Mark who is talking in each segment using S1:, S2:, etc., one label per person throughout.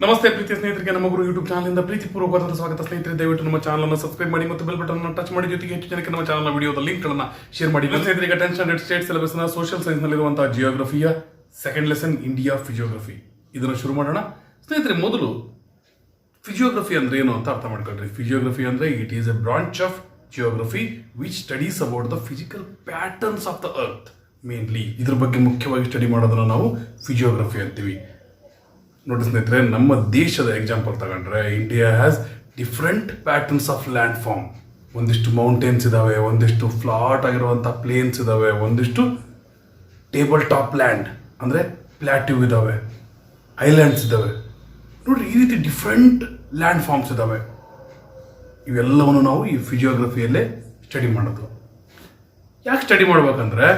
S1: ನಮಸ್ತೆ ಪ್ರೀತಿಯ ಸ್ನೇಹಿತರಿಗೆ, ನಮ್ಮ ಗುರು ಯೂಟ್ಯೂಬ್ ಚಾನಲ್ ಪ್ರೀತಿಪೂರ್ವಕವಾದ ಸ್ವಾಗತ. ಸ್ನೇಹಿತರೆ, ದಯವಿಟ್ಟು ನಮ್ಮ ಚಾನಲ್ ಅನ್ನು ಸಬ್ಸ್ಕ್ರೈಬ್ ಮಾಡಿ ಮತ್ತು ಬೆಲ್ ಬಟನ್ ಟಚ್ ಮಾಡಿ, ಜೊತೆಗೆ ಹೆಚ್ಚು ಜನಕ್ಕೆ ನಮ್ಮ ಚಾನಲ್ ವಿಡಿಯೋದ ಲಿಂಕ್ ಗಳನ್ನ ಶೇರ್ ಮಾಡಿ. ಸ್ನೇಹಿತರಿಗೆ, 10th ಸ್ಟ್ಯಾಂಡರ್ಡ್ ಸ್ಟೇಟ್ ಸಿಲೆಬಸ್ ನ ಸೋಷಿಯಲ್ ಸೈನ್ಸ್ ನಲ್ಲಿರುವಂತಹ ಜಿಯೋಗ್ರಫಿಯ ಸೆಕೆಂಡ್ ಲೆಸನ್ ಇಂಡಿಯಾ ಫಿಜಿಯೋಗ್ರಫಿ ಇದನ್ನು ಶುರು ಮಾಡೋಣ. ಸ್ನೇಹಿತರೆ, ಮೊದಲು ಫಿಜಿಯೋಗ್ರಫಿ ಅಂದ್ರೆ ಏನು ಅಂತ ಅರ್ಥ ಮಾಡ್ಕೊಳ್ರಿ. ಫಿಜಿಯೋಗ್ರಫಿ ಅಂದ್ರೆ it is A branch of geography which studies about the physical patterns of the earth. Mainly ಇದ್ರ ಬಗ್ಗೆ ಮುಖ್ಯವಾಗಿ ಸ್ಟಡಿ ಮಾಡೋದನ್ನ ನಾವು ಫಿಜಿಯೋಗ್ರಫಿ ಅಂತೀವಿ. ನೋಡಿ ಸ್ನೇಹಿತರೆ, ನಮ್ಮ ದೇಶದ ಎಕ್ಸಾಂಪಲ್ ತಗೊಂಡ್ರೆ India has different patterns of land form. ಒಂದಿಷ್ಟು ಮೌಂಟೇನ್ಸ್ ಇದಾವೆ, ಒಂದಿಷ್ಟು ಫ್ಲಾಟ್ ಆಗಿರುವಂಥ ಪ್ಲೇನ್ಸ್ ಇದಾವೆ, ಒಂದಿಷ್ಟು ಟೇಬಲ್ ಟಾಪ್ ಲ್ಯಾಂಡ್ ಅಂದರೆ ಪ್ಲಾಟ್ಯೂ ಇದಾವೆ, ಐಲ್ಯಾಂಡ್ಸ್ ಇದಾವೆ. ನೋಡ್ರಿ, ಈ ರೀತಿ ಡಿಫ್ರೆಂಟ್ ಲ್ಯಾಂಡ್ ಫಾರ್ಮ್ಸ್ ಇದಾವೆ. ಇವೆಲ್ಲವನ್ನು ನಾವು ಈ ಫಿಜಿಯೋಗ್ರಫಿಯಲ್ಲೇ ಸ್ಟಡಿ ಮಾಡೋದು. ಯಾಕೆ ಸ್ಟಡಿ ಮಾಡ್ಬೇಕಂದ್ರೆ,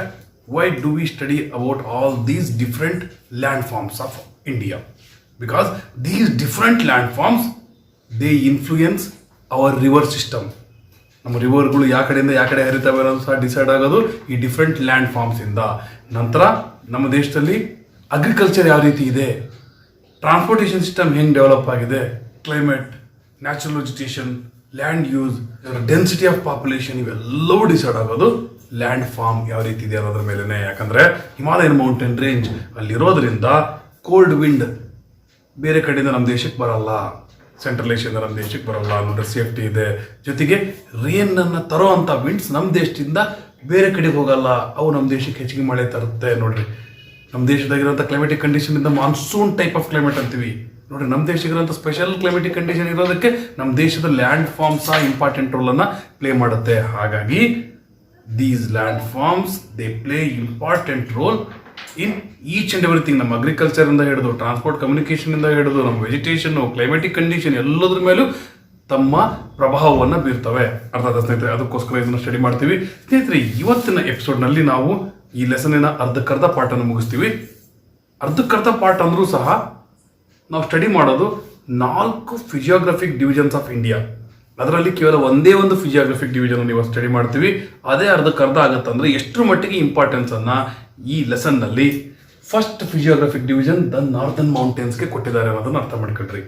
S1: why do we study about all these different land forms of India? Because these different landforms, they influence our river system. ನಮ್ಮ ರಿವರ್ಗಳು ಯಾವ ಕಡೆಯಿಂದ ಯಾವ ಕಡೆ ಹರಿತವೆ ಅನ್ನೋದು ಸಹ ಡಿಸೈಡ್ ಆಗೋದು ಈ ಡಿಫ್ರೆಂಟ್ ಲ್ಯಾಂಡ್ ಫಾರ್ಮ್ಸ್ ಇಂದ. ನಂತರ ನಮ್ಮ ದೇಶದಲ್ಲಿ ಅಗ್ರಿಕಲ್ಚರ್ ಯಾವ ರೀತಿ ಇದೆ, ಟ್ರಾನ್ಸ್ಪೋರ್ಟೇಷನ್ ಸಿಸ್ಟಮ್ ಹೆಂಗೆ ಡೆವಲಪ್ ಆಗಿದೆ, climate, natural vegetation, land use, density of population, ಇವೆಲ್ಲವೂ ಡಿಸೈಡ್ ಆಗೋದು ಲ್ಯಾಂಡ್ ಫಾರ್ಮ್ ಯಾವ ರೀತಿ ಇದೆ ಅನ್ನೋದ್ರ ಮೇಲೆನೆ. ಯಾಕಂದ್ರೆ ಹಿಮಾಲಯನ್ ಮೌಂಟೇನ್ ರೇಂಜ್ ಅಲ್ಲಿರೋದ್ರಿಂದ ಕೋಲ್ಡ್ ವಿಂಡ್ ಬೇರೆ ಕಡೆಯಿಂದ ನಮ್ಮ ದೇಶಕ್ಕೆ ಬರಲ್ಲ, ಸೆಂಟ್ರಲ್ ಏಷ್ಯಾದಿಂದ ನಮ್ಮ ದೇಶಕ್ಕೆ ಬರಲ್ಲ ಅನ್ನೋದ್ರ ಸೇಫ್ಟಿ ಇದೆ. ಜೊತೆಗೆ ರೇನ್ ಅನ್ನು ತರೋ ಅಂತ ವಿಂಡ್ಸ್ ನಮ್ಮ ದೇಶದಿಂದ ಬೇರೆ ಕಡೆಗೆ ಹೋಗಲ್ಲ, ಅವು ನಮ್ಮ ದೇಶಕ್ಕೆ ಹೆಚ್ಚಿಗೆ ಮಳೆ ತರುತ್ತೆ. ನೋಡ್ರಿ, ನಮ್ಮ ದೇಶದಾಗಿರೋಂಥ ಕ್ಲೈಮೆಟಿಕ್ ಕಂಡೀಷನ್ ಇಂದ ಮಾನ್ಸೂನ್ ಟೈಪ್ ಆಫ್ ಕ್ಲೈಮೇಟ್ ಅಂತೀವಿ. ನೋಡ್ರಿ, ನಮ್ಮ ದೇಶಕ್ಕಿರೋಂಥ ಸ್ಪೆಷಲ್ ಕ್ಲೈಮೆಟಿಕ್ ಕಂಡೀಷನ್ ಇರೋದಕ್ಕೆ ನಮ್ಮ ದೇಶದ ಲ್ಯಾಂಡ್ ಫಾರ್ಮ್ಸ್ ಇಂಪಾರ್ಟೆಂಟ್ ರೋಲ್ ಅನ್ನ ಪ್ಲೇ ಮಾಡುತ್ತೆ. ಹಾಗಾಗಿ these land forms they play important role in each and everything. ನಮ್ಮ ಅಗ್ರಿಕಲ್ಚರ್ ಇಂದ ಹಿಡಿದು ಟ್ರಾನ್ಸ್ಪೋರ್ಟ್ ಕಮ್ಯುನಿಕೇಶನ್ ಇಂದ ಹಿಡಿದು ನಮ್ಮ ವೆಜಿಟೇಷನ್, ಕ್ಲೈಮೆಟಿಕ್ ಕಂಡೀಷನ್ ಎಲ್ಲದ್ರ ಮೇಲೂ ತಮ್ಮ ಪ್ರಭಾವವನ್ನು ಬೀರ್ತವೆ. ಅರ್ಥ ಆದ ಸ್ನೇಹಿತರೆ? ಅದಕ್ಕೋಸ್ಕರ ಇದನ್ನು ಸ್ಟಡಿ ಮಾಡ್ತೀವಿ. ಸ್ನೇಹಿತರೆ, ಇವತ್ತಿನ ಎಪಿಸೋಡ್ನಲ್ಲಿ ನಾವು ಈ ಲೆಸನಿನ ಅರ್ಧಕ್ಕರ್ಧ ಪಾಠವನ್ನು ಮುಗಿಸ್ತೀವಿ. ಅರ್ಧಕ್ಕರ್ಧ ಪಾಠ ಅಂದ್ರೂ ಸಹ ನಾವು ಸ್ಟಡಿ ಮಾಡೋದು 4 ಫಿಜಿಯೋಗ್ರಫಿಕ್ ಡಿವಿಷನ್ಸ್ ಆಫ್ ಇಂಡಿಯಾ. ಅದರಲ್ಲಿ ಕೇವಲ ಒಂದೇ ಒಂದು ಫಿಜಿಯೋಗ್ರಫಿಕ್ ಡಿವಿಷನ್ ನೀವು ಸ್ಟಡಿ ಮಾಡ್ತೀವಿ. ಅದೇ ಅರ್ಧಕ್ಕರ್ಧ ಆಗುತ್ತಂದ್ರೆ ಎಷ್ಟರ ಮಟ್ಟಿಗೆ ಇಂಪಾರ್ಟೆನ್ಸ್ ಅನ್ನ ಈ ಲೆಸನ್ ನಲ್ಲಿ ಫಸ್ಟ್ ಫಿಜಿಯೋಗ್ರಫಿಕ್ ಡಿವಿಷನ್ ದ ನಾರ್ದನ್ ಮೌಂಟೇನ್ಸ್ಗೆ ಕೊಟ್ಟಿದ್ದಾರೆ ಅನ್ನೋದನ್ನ ಅರ್ಥ ಮಾಡ್ಕೊಳ್ರಿ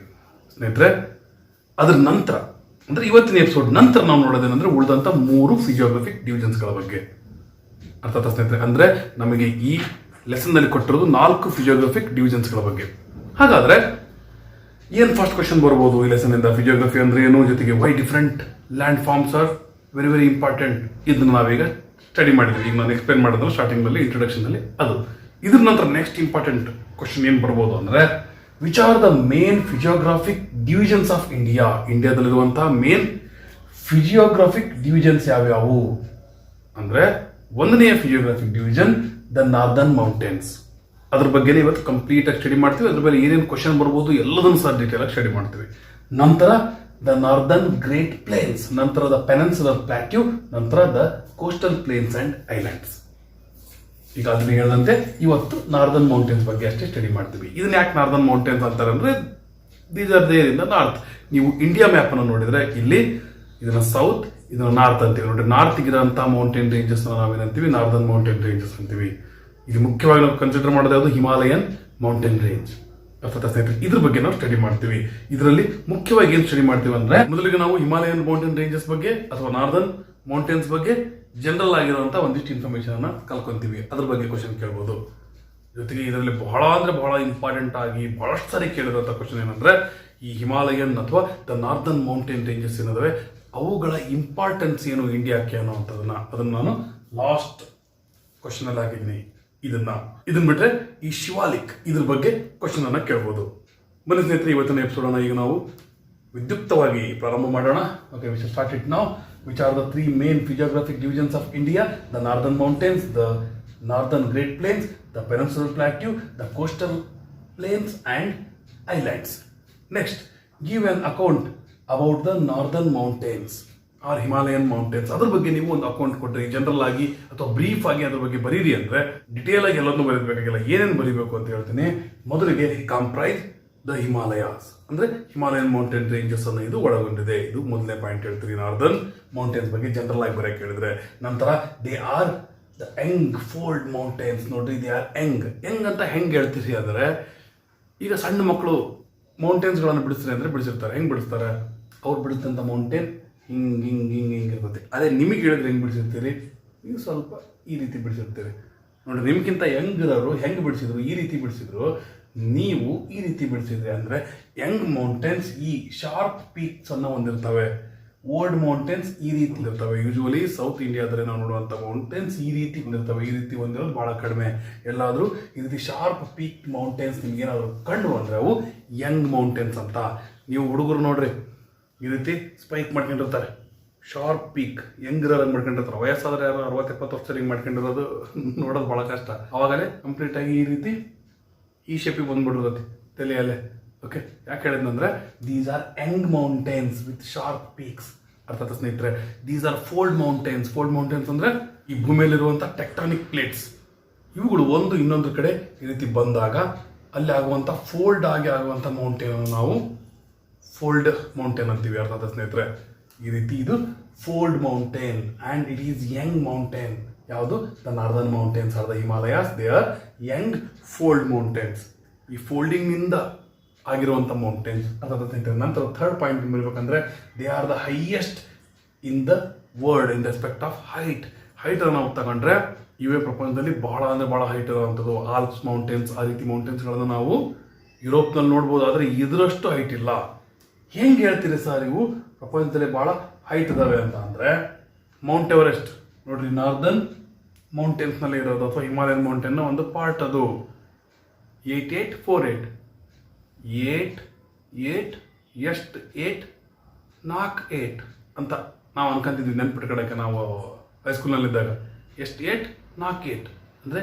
S1: ಸ್ನೇಹಿತರೆ. ಅದ್ರ ನಂತರ ಅಂದ್ರೆ ಇವತ್ತಿನ ಎಪಿಸೋಡ್ ನಂತರ ನಾವು ನೋಡೋದೇನಂದ್ರೆ ಉಳಿದಂತ 3 ಫಿಜಿಯೋಗ್ರಫಿಕ್ ಡಿವಿಷನ್ಸ್ಗಳ ಬಗ್ಗೆ. ಅರ್ಥ ಆಯ್ತಾ ಸ್ನೇಹಿತರೆ? ಅಂದ್ರೆ ನಮಗೆ ಈ ಲೆಸನ್ ನಲ್ಲಿ ಕೊಟ್ಟಿರೋದು 4 ಫಿಜಿಯೋಗ್ರಫಿಕ್ ಡಿವಿಷನ್ಸ್ಗಳ ಬಗ್ಗೆ. ಹಾಗಾದ್ರೆ ಏನ್ ಫಸ್ಟ್ ಕ್ವಶನ್ ಬರ್ಬೋದು ಈ ಲೆಸನ್ ಇಂದ? ಫಿಜಿಯೋಗ್ರಫಿ ಅಂದ್ರೆ ಏನು, ಜೊತೆಗೆ why different land forms are very very important, ಇದನ್ನ ನಾವೀಗ ಸ್ಟಡಿ ಮಾಡಿದ್ವಿ. ಈಗ ನಾನು ಎಕ್ಸ್ಪ್ಲೇನ್ ಮಾಡಿದ್ರೆ ಸ್ಟಾರ್ಟಿಂಗ್ ನಲ್ಲಿ, ಇಂಟ್ರೊಡಕ್ಷನ್ ನಲ್ಲಿ ಅದು. ಇದ್ರ ನಂತರ ನೆಕ್ಸ್ಟ್ ಇಂಪಾರ್ಟೆಂಟ್ ಕ್ವಶನ್ ಏನ್ ಬರ್ಬೋದು ಅಂದ್ರೆ, which are the main physiographic divisions of India? ಇಂಡಿಯಾದಲ್ಲಿರುವಂತಹ ಮೇನ್ ಫಿಜಿಯೋಗ್ರಾಫಿಕ್ ಡಿವಿಷನ್ಸ್ ಯಾವ್ಯಾವು ಅಂದ್ರೆ, 1ನೇ physiographic division the northern mountains. ಅದ್ರ ಬಗ್ಗೆ ಇವತ್ತು ಕಂಪ್ಲೀಟ್ ಆಗಿ ಸ್ಟಡಿ ಮಾಡ್ತೀವಿ. ಅದ್ರ ಮೇಲೆ ಏನೇನು ಕ್ವಶನ್ ಬರ್ಬೋದು ಎಲ್ಲದನ್ನು ಸಹ ಡೀಟೇಲ್ ಆಗಿ ಸ್ಟಡಿ ಮಾಡ್ತೀವಿ. ನಂತರ ದ ನಾರ್ದನ್ ಗ್ರೇಟ್ ಪ್ಲೇನ್ಸ್, ನಂತರ ದ ಪೆನಿನ್ಸುಲರ್ ಪ್ಲಾಟ್ಯೂ, ನಂತರ the coastal plains and islands. ಈಗ ಅದನ್ನ ಹೇಳಿದಂತೆ ಇವತ್ತು ನಾರ್ದನ್ ಮೌಂಟೇನ್ಸ್ ಬಗ್ಗೆ ಅಷ್ಟೇ ಸ್ಟಡಿ ಮಾಡ್ತೀವಿ. ಇದನ್ನ ಯಾಕೆ ನಾರ್ದನ್ ಮೌಂಟೇನ್ಸ್ ಅಂತಾರೆ ಅಂದ್ರೆ, these are there in the north. ನೀವು ಇಂಡಿಯಾ ಮ್ಯಾಪ್ ಅನ್ನು ನೋಡಿದ್ರೆ ಇಲ್ಲಿ ಇದನ್ನ ಸೌತ್, ಇದನ್ನ ನಾರ್ತ್ ಅಂತೀವಿ. ನೋಡಿ, ನಾರ್ತ್ ಇರೋಂಥ ಮೌಂಟೇನ್ ರೇಂಜಸ್ ನಾವೇನಂತೀವಿ? ನಾರ್ದನ್ ಮೌಂಟೇನ್ ರೇಂಜಸ್ ಅಂತೀವಿ. ಇದು ಮುಖ್ಯವಾಗಿ ನಾವು ಕನ್ಸಿಡರ್ ಮಾಡೋದು ಯಾವುದು? Himalayan mountain range. ಅರ್ಥಾತ್ ಸ್ನೇಹಿತರೆ, ಇದ್ರ ಬಗ್ಗೆ ನಾವು ಸ್ಟಡಿ ಮಾಡ್ತೀವಿ. ಇದರಲ್ಲಿ ಮುಖ್ಯವಾಗಿ ಏನು ಸ್ಟಡಿ ಮಾಡ್ತೀವಿ ಅಂದ್ರೆ, ಮೊದಲಿಗೆ ನಾವು ಹಿಮಾಲಯನ್ ಮೌಂಟೇನ್ ರೇಂಜಸ್ ಬಗ್ಗೆ ಅಥವಾ ನಾರ್ದನ್ ಮೌಂಟೇನ್ಸ್ ಬಗ್ಗೆ ಜನರಲ್ ಆಗಿರುವಂತಹ ಒಂದಿಷ್ಟು ಇನ್ಫಾರ್ಮೇಶನ್ ಅನ್ನ ಕಲ್ಕೊಂತೀವಿ. ಅದ್ರ ಬಗ್ಗೆ ಕ್ವಶನ್ ಕೇಳ್ಬೋದು. ಜೊತೆಗೆ ಇದರಲ್ಲಿ ಬಹಳ ಅಂದ್ರೆ ಬಹಳ ಇಂಪಾರ್ಟೆಂಟ್ ಆಗಿ ಬಹಳಷ್ಟು ಸಾರಿ ಕೇಳಿದಂತ ಕ್ವಶನ್ ಏನಂದ್ರೆ, ಈ ಹಿಮಾಲಯನ್ ಅಥವಾ ದ ನಾರ್ದನ್ ಮೌಂಟೇನ್ ರೇಂಜಸ್ ಏನಾದ್ರೆ ಅವುಗಳ ಇಂಪಾರ್ಟೆನ್ಸ್ ಏನು ಇಂಡಿಯಾಕ್ಕೆ ಅನ್ನೋವಂಥದನ್ನ, ಅದನ್ನ ನಾನು ಲಾಸ್ಟ್ ಕ್ವಶನ್ ಅಲ್ಲಿ ಹಾಕಿದ್ದೀನಿ. ಇದನ್ನ ಬಿಟ್ರೆ ಈ ಶಿವಾಲಿಕ್ ಇದ್ರ ಬಗ್ಗೆ ಕ್ವಶನ್ ಅನ್ನ ಕೇಳ್ಬೋದು. ಬನ್ನಿ ಸ್ನೇಹಿತರೆ, ಇವತ್ತಿನ ಎಪಿಸೋಡ್ ಅನ್ನ ಈಗ ನಾವು ವಿದ್ಯುಕ್ತವಾಗಿ ಪ್ರಾರಂಭ ಮಾಡೋಣ. Okay, we shall start it now. Which are the 3 main physiographic divisions of India? The northern mountains, the northern great plains, the peninsular plateau, the coastal plains and islands. Next, give an account about the northern mountains or Himalayan mountains. ಅದ್ರ ಬಗ್ಗೆ ನೀವು ಒಂದು account ಕೊಟ್ಟರೆ, general ಆಗಿ ಅಥವಾ brief ಆಗಿ ಅದ್ರ ಬಗ್ಗೆ ಬರೀರಿ ಅಂದ್ರೆ, ಡಿಟೇಲ್ ಆಗಿ ಎಲ್ಲರನ್ನೂ ಬರೀಬೇಕಾಗಿಲ್ಲ. ಏನೇನು ಬರೀಬೇಕು ಅಂತ ಹೇಳ್ತೀನಿ. ಮೊದಲಿಗೆ ಕಂಪ್ರೈಸ್ ದ ಹಿಮಾಲಯಾಸ್ ಅಂದ್ರೆ ಹಿಮಾಲಯನ್ ಮೌಂಟೇನ್ ರೇಂಜಸ್ ಅನ್ನು ಇದು ಒಳಗೊಂಡಿದೆ. ಇದು ಮೊದಲನೇ ಪಾಯಿಂಟ್ ಹೇಳ್ತೀರಿ. ನಾರ್ದನ್ ಮೌಂಟೇನ್ಸ್ ಬಗ್ಗೆ ಜನರಲ್ ಆಗಿ ಬರೆಯಕ್ಕೆ ಹೇಳಿದ್ರೆ. ನಂತರ they are the Young fold mountains. ನೋಡ್ರಿ, ದೇ ಆರ್ ಯಂಗ್. ಯಂಗ್ ಅಂತ ಹೆಂಗ್ ಹೇಳ್ತೀರಿ ಅಂದ್ರೆ, ಈಗ ಸಣ್ಣ ಮಕ್ಕಳು ಮೌಂಟೇನ್ಸ್ಗಳನ್ನು ಬಿಡಿಸ್ತಾರೆ ಅಂದರೆ ಬಿಡಿಸಿರ್ತಾರೆ. ಹೆಂಗೆ ಬಿಡಿಸ್ತಾರೆ? ಅವ್ರು ಬಿಡಿಸಿದಂಥ ಮೌಂಟೇನ್ ಹಿಂಗೆ ಇರ್ತದೆ. ಅದೇ ನಿಮಗೆ ಹೇಳಿದ್ರೆ ಹೆಂಗೆ ಬಿಡಿಸಿರ್ತೀರಿ? ನೀವು ಸ್ವಲ್ಪ ಈ ರೀತಿ ಬಿಡಿಸಿರ್ತೀರಿ. ನೋಡಿರಿ, ನಿಮ್ಗಿಂತ ಯಂಗಿರೋರು ಹೆಂಗೆ ಬಿಡಿಸಿದ್ರು? ಈ ರೀತಿ ಬಿಡಿಸಿದ್ರು. ನೀವು ಈ ರೀತಿ ಬಿಡಿಸಿದ್ರಿ ಅಂದರೆ ಯಂಗ್ ಮೌಂಟೇನ್ಸ್ ಈ ಶಾರ್ಪ್ ಪೀಕ್ಸನ್ನು ಹೊಂದಿರ್ತವೆ. ಓಲ್ಡ್ ಮೌಂಟೇನ್ಸ್ ಈ ರೀತಿ ಇರ್ತವೆ. ಯೂಶುವಲಿ ಸೌತ್ ಇಂಡಿಯಾದಲ್ಲಿ ನಾವು ನೋಡುವಂಥ ಮೌಂಟೇನ್ಸ್ ಈ ರೀತಿ ಹೊಂದಿರ್ತವೆ. ಈ ರೀತಿ ಹೊಂದಿರೋದು ಭಾಳ ಕಡಿಮೆ. ಎಲ್ಲಾದರೂ ಈ ರೀತಿ ಶಾರ್ಪ್ ಪೀಕ್ ಮೌಂಟೇನ್ಸ್ ನಿಮ್ಗೆ ಏನಾದರೂ ಕಂಡು ಅಂದರೆ ಅವು ಯಂಗ್ ಮೌಂಟೇನ್ಸ್ ಅಂತ. ನೀವು ಹುಡುಗರು ನೋಡ್ರಿ, ಈ ರೀತಿ ಸ್ಪೈಕ್ ಮಾಡ್ಕೊಂಡಿರ್ತಾರೆ, ಶಾರ್ಪ್ ಪೀಕ್. ಯಂಗಿರೋರಂಗೆ ಮಾಡ್ಕೊಂಡಿರ್ತಾರೆ. ವಯಸ್ಸಾದ್ರೆ ಯಾರು 60-70 ವರ್ಷ ಹಿಂಗೆ ಮಾಡ್ಕೊಂಡಿರೋದು ನೋಡೋದು ಭಾಳ ಕಷ್ಟ. ಅವಾಗಲೇ ಕಂಪ್ಲೀಟಾಗಿ ಈ ರೀತಿ ಈ ಶೇಪಿಗೆ ಬಂದ್ಬಿಡ್ತದೆ ತಲೆಯಲ್ಲೇ. ಓಕೆ, ಯಾಕೆ ಹೇಳಿದ್ನಂದ್ರೆ these are young mountains with sharp peaks. ಅರ್ಥಾತ್ ಸ್ನೇಹಿತರೆ, these are fold mountains. Fold mountains ಅಂದರೆ ಈ ಭೂಮಿಯಲ್ಲಿರುವಂಥ ಟೆಕ್ಟಾನಿಕ್ ಪ್ಲೇಟ್ಸ್. ಇವುಗಳು ಒಂದು ಇನ್ನೊಂದ್ರ ಕಡೆ ಈ ರೀತಿ ಬಂದಾಗ ಅಲ್ಲಿ ಆಗುವಂಥ ಫೋಲ್ಡ್ ಆಗಿ ಆಗುವಂಥ ಮೌಂಟೇನ್ ನಾವು ಫೋಲ್ಡ್ ಮೌಂಟೇನ್ ಅಂತೀವಿ. ಅರ್ಥಾತ್ ಸ್ನೇಹಿತರೆ, ಈ ರೀತಿ ಇದು fold mountain and it is young mountain. ಯಾವುದು? The northern mountains are the Himalayas. They are young fold mountains. ಈ ಫೋಲ್ಡಿಂಗ್ನಿಂದ ಆಗಿರುವಂಥ ಮೌಂಟೇನ್ಸ್. ಅರ್ಥಾತ್ ಸ್ನೇಹಿತರೆ, ನಂತರ ಥರ್ಡ್ ಪಾಯಿಂಟ್ ಬರಬೇಕಂದ್ರೆ they are the highest in the world in respect of height. ಹೈಟನ್ನು ನಾವು ತಗೊಂಡ್ರೆ ಇವೇ ಪ್ರಪಂಚದಲ್ಲಿ ಭಾಳ ಅಂದರೆ ಭಾಳ ಹೈಟ್ ಇರುವಂಥದ್ದು. ಆಲ್ಪ್ಸ್ ಮೌಂಟೇನ್ಸ್, ಆ ರೀತಿ ಮೌಂಟೇನ್ಸ್ಗಳನ್ನು ನಾವು ಯುರೋಪ್ನಲ್ಲಿ ನೋಡ್ಬೋದು. ಆದರೆ ಇದರಷ್ಟು ಹೈಟ್ ಇಲ್ಲ. ಹೆಂಗೆ ಹೇಳ್ತೀರಿ ಸರ್ ಇವು ಪ್ರಪಂಚದಲ್ಲಿ ಭಾಳ ಹೈಟ್ ಇದಾವೆ ಅಂತ ಅಂದರೆ ಮೌಂಟ್ ಎವರೆಸ್ಟ್ ನೋಡ್ರಿ, ನಾರ್ದರ್ನ್ ಮೌಂಟೇನ್ಸ್ನಲ್ಲಿ ಇರೋದು ಅಥವಾ ಹಿಮಾಲಯನ್ ಮೌಂಟೇನ್ನ ಒಂದು ಪಾರ್ಟ್ ಅದು. 8848 8 ಅಂತ ನಾವು ಅನ್ಕೊಂತಿದ್ವಿ ನೆನ್ಪಿಟ್ಕೊಳಕ್ಕೆ. ನಾವು ಹೈಸ್ಕೂಲ್ನಲ್ಲಿದ್ದಾಗ 8 ಅಂದರೆ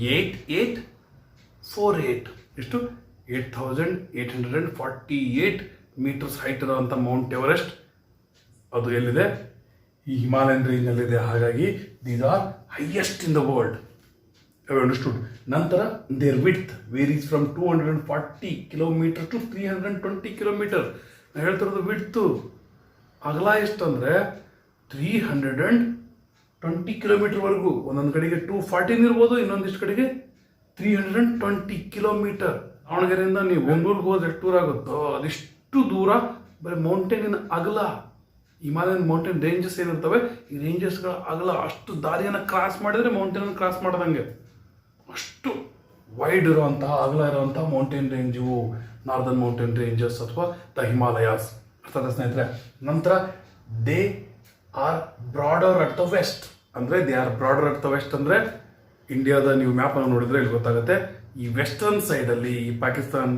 S1: 8848 ಎಷ್ಟು? 8848 ಮೀಟರ್ಸ್ ಹೈಟ್ ಇರೋವಂಥ ಮೌಂಟ್ ಎವರೆಸ್ಟ್ ಅದು ಎಲ್ಲಿದೆ? ಈ ಹಿಮಾಲಯನ್ ರೇಂಜ್ನಲ್ಲಿದೆ. ಹಾಗಾಗಿ these are highest in the world. Have understood? ನಂತರ their width varies from 240 kilometer to 320 kilometer. ನಾನು ಹೇಳ್ತಿರೋದು ವಿಡ್ತು. ಅಗಲ ಎಷ್ಟು ಅಂದರೆ 320 ಕಿಲೋಮೀಟರ್ವರೆಗೂ. ಒಂದೊಂದು ಕಡೆಗೆ 214 ಇರ್ಬೋದು, ಇನ್ನೊಂದಿಷ್ಟು ಕಡೆಗೆ 320 ಕಿಲೋಮೀಟರ್. ದಾವಣಗೆರೆಯಿಂದ ನೀವು ಬೆಂಗಳೂರಿಗೆ ಹೋದ್ರೆ ಎಷ್ಟು ದೂರ ಆಗುತ್ತೋ ಅದಿಷ್ಟು ದೂರ ಬರೀ ಮೌಂಟೇನಿನ ಅಗಲ. ಹಿಮಾಲಯನ್ ಮೌಂಟೇನ್ ರೇಂಜಸ್ ಏನಿರ್ತವೆ, ಈ ರೇಂಜಸ್ಗಳ ಅಗಲ ಅಷ್ಟು ದಾರಿಯನ್ನು ಕ್ರಾಸ್ ಮಾಡಿದರೆ ಮೌಂಟೇನನ್ನು ಕ್ರಾಸ್ ಮಾಡ್ದಂಗೆ ಅಷ್ಟು ವೈಡ್ ಇರುವಂತಹ ಅಗಲ ಇರುವಂತಹ ಮೌಂಟೇನ್ ರೇಂಜ್ ಇವು ನಾರ್ದರ್ನ್ ಮೌಂಟೇನ್ ರೇಂಜಸ್ ಅಥವಾ ದ ಹಿಮಾಲಯಾಸ್. ಅರ್ಥಾತ್ ಸ್ನೇಹಿತರೆ, ನಂತರ they are broader at the west. ಅಂದರೆ they are broader at the west ಅಂದರೆ ಇಂಡಿಯಾದ ನೀವು ಮ್ಯಾಪನ್ನು ನೋಡಿದರೆ ಇಲ್ಲಿ ಗೊತ್ತಾಗುತ್ತೆ. ಈ ವೆಸ್ಟರ್ನ್ ಸೈಡಲ್ಲಿ ಈ ಪಾಕಿಸ್ತಾನ್,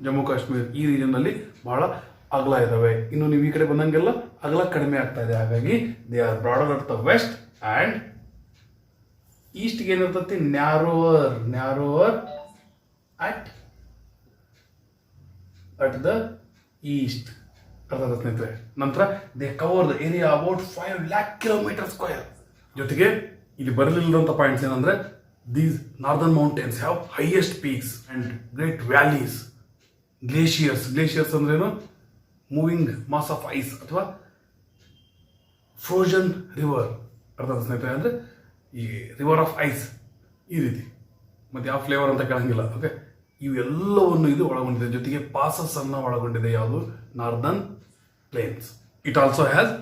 S1: ಜಮ್ಮು ಕಾಶ್ಮೀರ್ ಈ ರೀಜನ್ನಲ್ಲಿ ಬಹಳ ಅಗಲ ಇದ್ದಾವೆ. ಇನ್ನು ನೀವು ಈ ಕಡೆ ಬಂದಂಗೆಲ್ಲ ಅಗಲ ಕಡಿಮೆ ಆಗ್ತಾ ಇದೆ. ಹಾಗಾಗಿ they are broader at the west and ಈಸ್ಟ್ಗೆ ಏನಿರ್ತತಿ ನ್ಯಾರೋವರ್ ಅಟ್ ದ ಈಸ್ಟ್. ಅರ್ಥಾತ್ ಸ್ನೇಹಿತರೆ, ನಂತರ they cover the area about 5 lakh kilometer square. ಜೊತೆಗೆ ಇಲ್ಲಿ ಬರಲಿಲ್ಲದಂಥ ಪಾಯಿಂಟ್ಸ್ ಏನಂದ್ರೆ these northern mountains have highest peaks and great valleys. Glaciers ಅಂದ್ರೇನು? ಮೂವಿಂಗ್ ಮಾಸ್ ಆಫ್ ಐಸ್ ಅಥವಾ ಫ್ರೋಜನ್ ರಿವರ್. ಅರ್ಥಾತ್ ಸ್ನೇಹಿತರೆ, ಅಂದರೆ ಈ ರಿವರ್ ಆಫ್ ಐಸ್ ಈ ರೀತಿ. ಮತ್ತು ಯಾವ ಫ್ಲೇವರ್ ಅಂತ ಕೇಳಂಗಿಲ್ಲ. ಓಕೆ, ಇವೆಲ್ಲವನ್ನು ಇದು ಒಳಗೊಂಡಿದೆ. ಜೊತೆಗೆ ಪಾಸಸ್ ಅನ್ನು ಒಳಗೊಂಡಿದೆ. ಯಾವುದು? Northern plains. It also has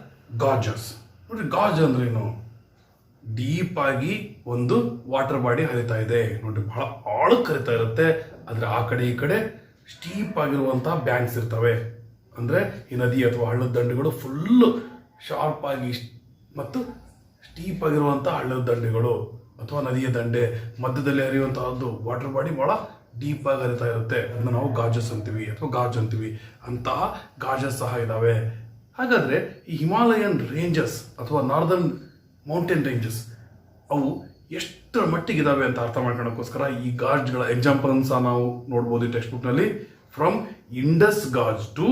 S1: gorges. ನೋಡಿ, ಗಾರ್ಜ್ ಅಂದ್ರೇನು? ಡೀಪ್ ಆಗಿ ಒಂದು ವಾಟರ್ ಬಾಡಿ ಹರಿತಾ ಇದೆ ನೋಡಿ, ಬಹಳ ಆಳಕ್ಕೆ ಹರಿತಾ ಇರುತ್ತೆ. ಆದರೆ ಆ ಕಡೆ ಈ ಕಡೆ ಸ್ಟೀಪ್ ಆಗಿರುವಂತಹ ಬ್ಯಾಂಕ್ಸ್ ಇರ್ತವೆ. ಅಂದರೆ ಈ ನದಿ ಅಥವಾ ಹಳ್ಳದ ದಂಡೆಗಳು ಫುಲ್ಲು ಶಾರ್ಪ್ ಆಗಿ ಮತ್ತು ಸ್ಟೀಪ್ ಆಗಿರುವಂಥ ಹಳ್ಳದ ದಂಡೆಗಳು ಅಥವಾ ನದಿಯ ದಂಡೆ ಮಧ್ಯದಲ್ಲಿ ಹರಿಯುವಂತಹದ್ದು ವಾಟರ್ ಬಾಡಿ ಬಹಳ ಡೀಪ್ ಆಗಿ ಹರಿತಾ ಇರುತ್ತೆ. ಅದನ್ನು ನಾವು ಗಾಜಸ್ ಅಂತೀವಿ ಅಥವಾ ಗಾಜ್ ಅಂತೀವಿ. ಅಂತಹ ಗಾಜಸ್ ಸಹ ಇದ್ದಾವೆ. ಹಾಗಾದರೆ ಈ ಹಿಮಾಲಯನ್ ರೇಂಜಸ್ ಅಥವಾ ನಾರ್ದರ್ನ್ ಮೌಂಟೇನ್ ರೇಂಜಸ್ ಅವು ಎಷ್ಟರ ಮಟ್ಟಿಗಿದ್ದಾವೆ ಅಂತ ಅರ್ಥ ಮಾಡ್ಕೊಳ್ಳೋಕ್ಕೋಸ್ಕರ ಈ ಗಾಜ್ಗಳ ಎಕ್ಸಾಂಪಲ್ನ ಸಹ ನಾವು ನೋಡ್ಬೋದು ಈ ಟೆಕ್ಸ್ಟ್ ಬುಕ್ನಲ್ಲಿ. From Indus gorge to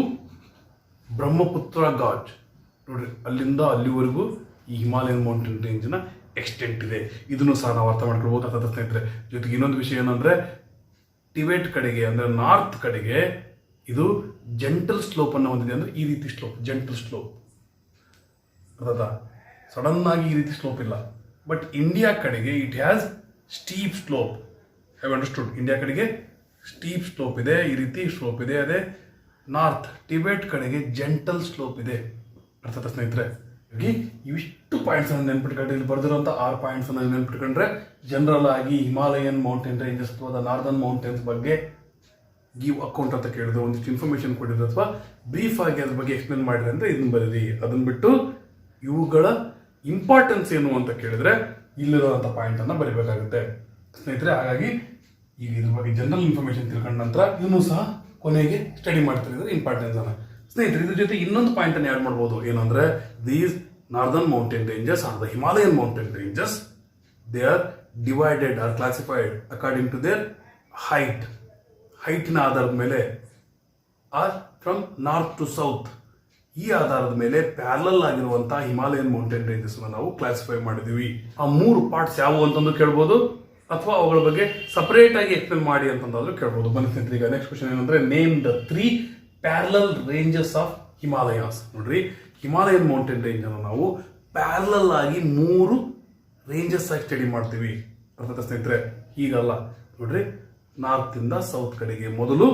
S1: Brahmaputra gorge. ನೋಡ್ರಿ, ಅಲ್ಲಿಂದ ಅಲ್ಲಿವರೆಗೂ ಈ ಹಿಮಾಲಯನ್ ಮೌಂಟೇನ್ ರೇಂಜ್ನ ಎಕ್ಸ್ಟೆಂಟ್ ಇದೆ. ಇದನ್ನು ಸಹ ನಾವು ಅರ್ಥ ಮಾಡ್ಕೊಳ್ಬೋದು ಅಂತ ಸ್ನೇಹಿತರೆ. ಜೊತೆಗೆ ಇನ್ನೊಂದು ವಿಷಯ ಏನಂದರೆ ಟಿಬೆಟ್ ಕಡೆಗೆ ಅಂದರೆ ನಾರ್ತ್ ಕಡೆಗೆ ಇದು ಜೆಂಟಲ್ ಸ್ಲೋಪನ್ನು ಹೊಂದಿದೆ. ಅಂದರೆ ಈ ರೀತಿ ಸ್ಲೋಪ್, ಜೆಂಟಲ್ ಸ್ಲೋಪ್. ಅರ್ಥ? ಸಡನ್ ಆಗಿ ಈ ರೀತಿ ಸ್ಲೋಪ್ ಇಲ್ಲ. ಬಟ್ ಇಂಡಿಯಾ ಕಡೆಗೆ it has steep slope. Have understood? India ಕಡೆಗೆ ಸ್ಟೀಪ್ ಸ್ಲೋಪ್ ಇದೆ, ಈ ರೀತಿ ಸ್ಲೋಪ್ ಇದೆ. ಅದೇ ನಾರ್ತ್ ಟಿಬೆಟ್ ಕಡೆಗೆ ಜೆಂಟಲ್ ಸ್ಲೋಪ್ ಇದೆ. ಅರ್ಥಾತ್ ಸ್ನೇಹಿತರೆ ಇವಿಷ್ಟು ಪಾಯಿಂಟ್ಸ್ ಅನ್ನು ನೆನ್ಪಿಟ್ಕೊಂಡ್ರೆ, ಇಲ್ಲಿ ಬರೆದಿರುವಂಥ 6 ಪಾಯಿಂಟ್ಸ್ ಅನ್ನು ನೆನ್ಪಿಟ್ಕೊಂಡ್ರೆ ಜನರಲ್ ಆಗಿ ಹಿಮಾಲಯನ್ ಮೌಂಟೇನ್ ರೇಂಜಸ್ ಅಥವಾ ನಾರ್ದರ್ನ್ ಮೌಂಟೇನ್ಸ್ ಬಗ್ಗೆ ಗಿವ್ ಅಕೌಂಟ್ ಅಂತ ಕೇಳಿದ್ರೆ, ಒಂದಿಷ್ಟು ಇನ್ಫಾರ್ಮೇಶನ್ ಕೊಟ್ಟಿದ್ರೆ ಅಥವಾ ಬ್ರೀಫ್ ಆಗಿ ಅದ್ರ ಬಗ್ಗೆ ಎಕ್ಸ್ಪ್ಲೇನ್ ಮಾಡಿದ್ರೆ ಅಂದ್ರೆ ಇದನ್ನ ಬರೀರಿ. ಅದನ್ನ ಬಿಟ್ಟು ಇವುಗಳ ಇಂಪಾರ್ಟೆನ್ಸ್ ಏನು ಅಂತ ಕೇಳಿದ್ರೆ ಇಲ್ಲಿರುವಂಥ ಪಾಯಿಂಟ್ ಅನ್ನ ಬರೀಬೇಕಾಗುತ್ತೆ ಸ್ನೇಹಿತರೆ. ಹಾಗಾಗಿ ಈಗ ಇದ್ರ ಬಗ್ಗೆ ಜನರಲ್ ಇನ್ಫಾರ್ಮೇಶನ್ ತಿಳ್ಕೊಂಡ ನಂತರ ಇನ್ನೂ ಸಹ ಕೊನೆಗೆ ಸ್ಟಡಿ ಮಾಡ್ತಿದ್ರೆ ಇಂಪಾರ್ಟೆನ್ಸ್ ಅನ್ನ ಸ್ನೇಹಿತರೆ. ಇದ್ರ ಜೊತೆ ಇನ್ನೊಂದು ಪಾಯಿಂಟ್ ಅನ್ನು ಆಡ್ ಮಾಡ್ಬೋದು. ಏನಂದ್ರೆ these northern mountain ranges are the Himalayan mountain ranges. They are divided or classified according to their ಹೈಟ್ನ ಆಧಾರದ ಮೇಲೆ or from north to south. ಈ ಆಧಾರದ ಮೇಲೆ ಪ್ಯಾರಲಲ್ ಆಗಿರುವಂತಹ ಹಿಮಾಲಯನ್ ಮೌಂಟೇನ್ ರೇಂಜಸ್ ನಾವು ಕ್ಲಾಸಿಫೈ ಮಾಡಿದೀವಿ. ಆ 3 ಪಾರ್ಟ್ಸ್ ಯಾವುವು ಅಂತಂದು ಕೇಳ್ಬೋದು, ಅಥವಾ ಅವುಗಳ ಬಗ್ಗೆ ಸಪರೇಟ್ ಆಗಿ ಎಕ್ಸ್ಪ್ಲೇನ್ ಮಾಡಿ ಅಂತಂದಾದ್ರೂ ಕೇಳ್ಬೋದು. ಬನ್ನಿ ಸ್ನೇಹಿತರೆ, ಈಗ ನೆಕ್ಸ್ಟ್ ಕ್ವಶನ್ ಏನಂದ್ರೆ name the 3 parallel ranges of Himalayas. ನೋಡ್ರಿ, ಹಿಮಾಲಯನ್ ಮೌಂಟೇನ್ ರೇಂಜ್ ಅನ್ನು ನಾವು ಪ್ಯಾರಲಲ್ ಆಗಿ 3 ರೇಂಜಸ್ ಆಗಿ ಸ್ಟಡಿ ಮಾಡ್ತೀವಿ. ಅರ್ಥಾತ್ ಸ್ನೇಹಿತರೆ ಹೀಗಲ್ಲ. ನೋಡ್ರಿ, ನಾರ್ತ್ ಇಂದ ಸೌತ್ ಕಡೆಗೆ ಮೊದಲು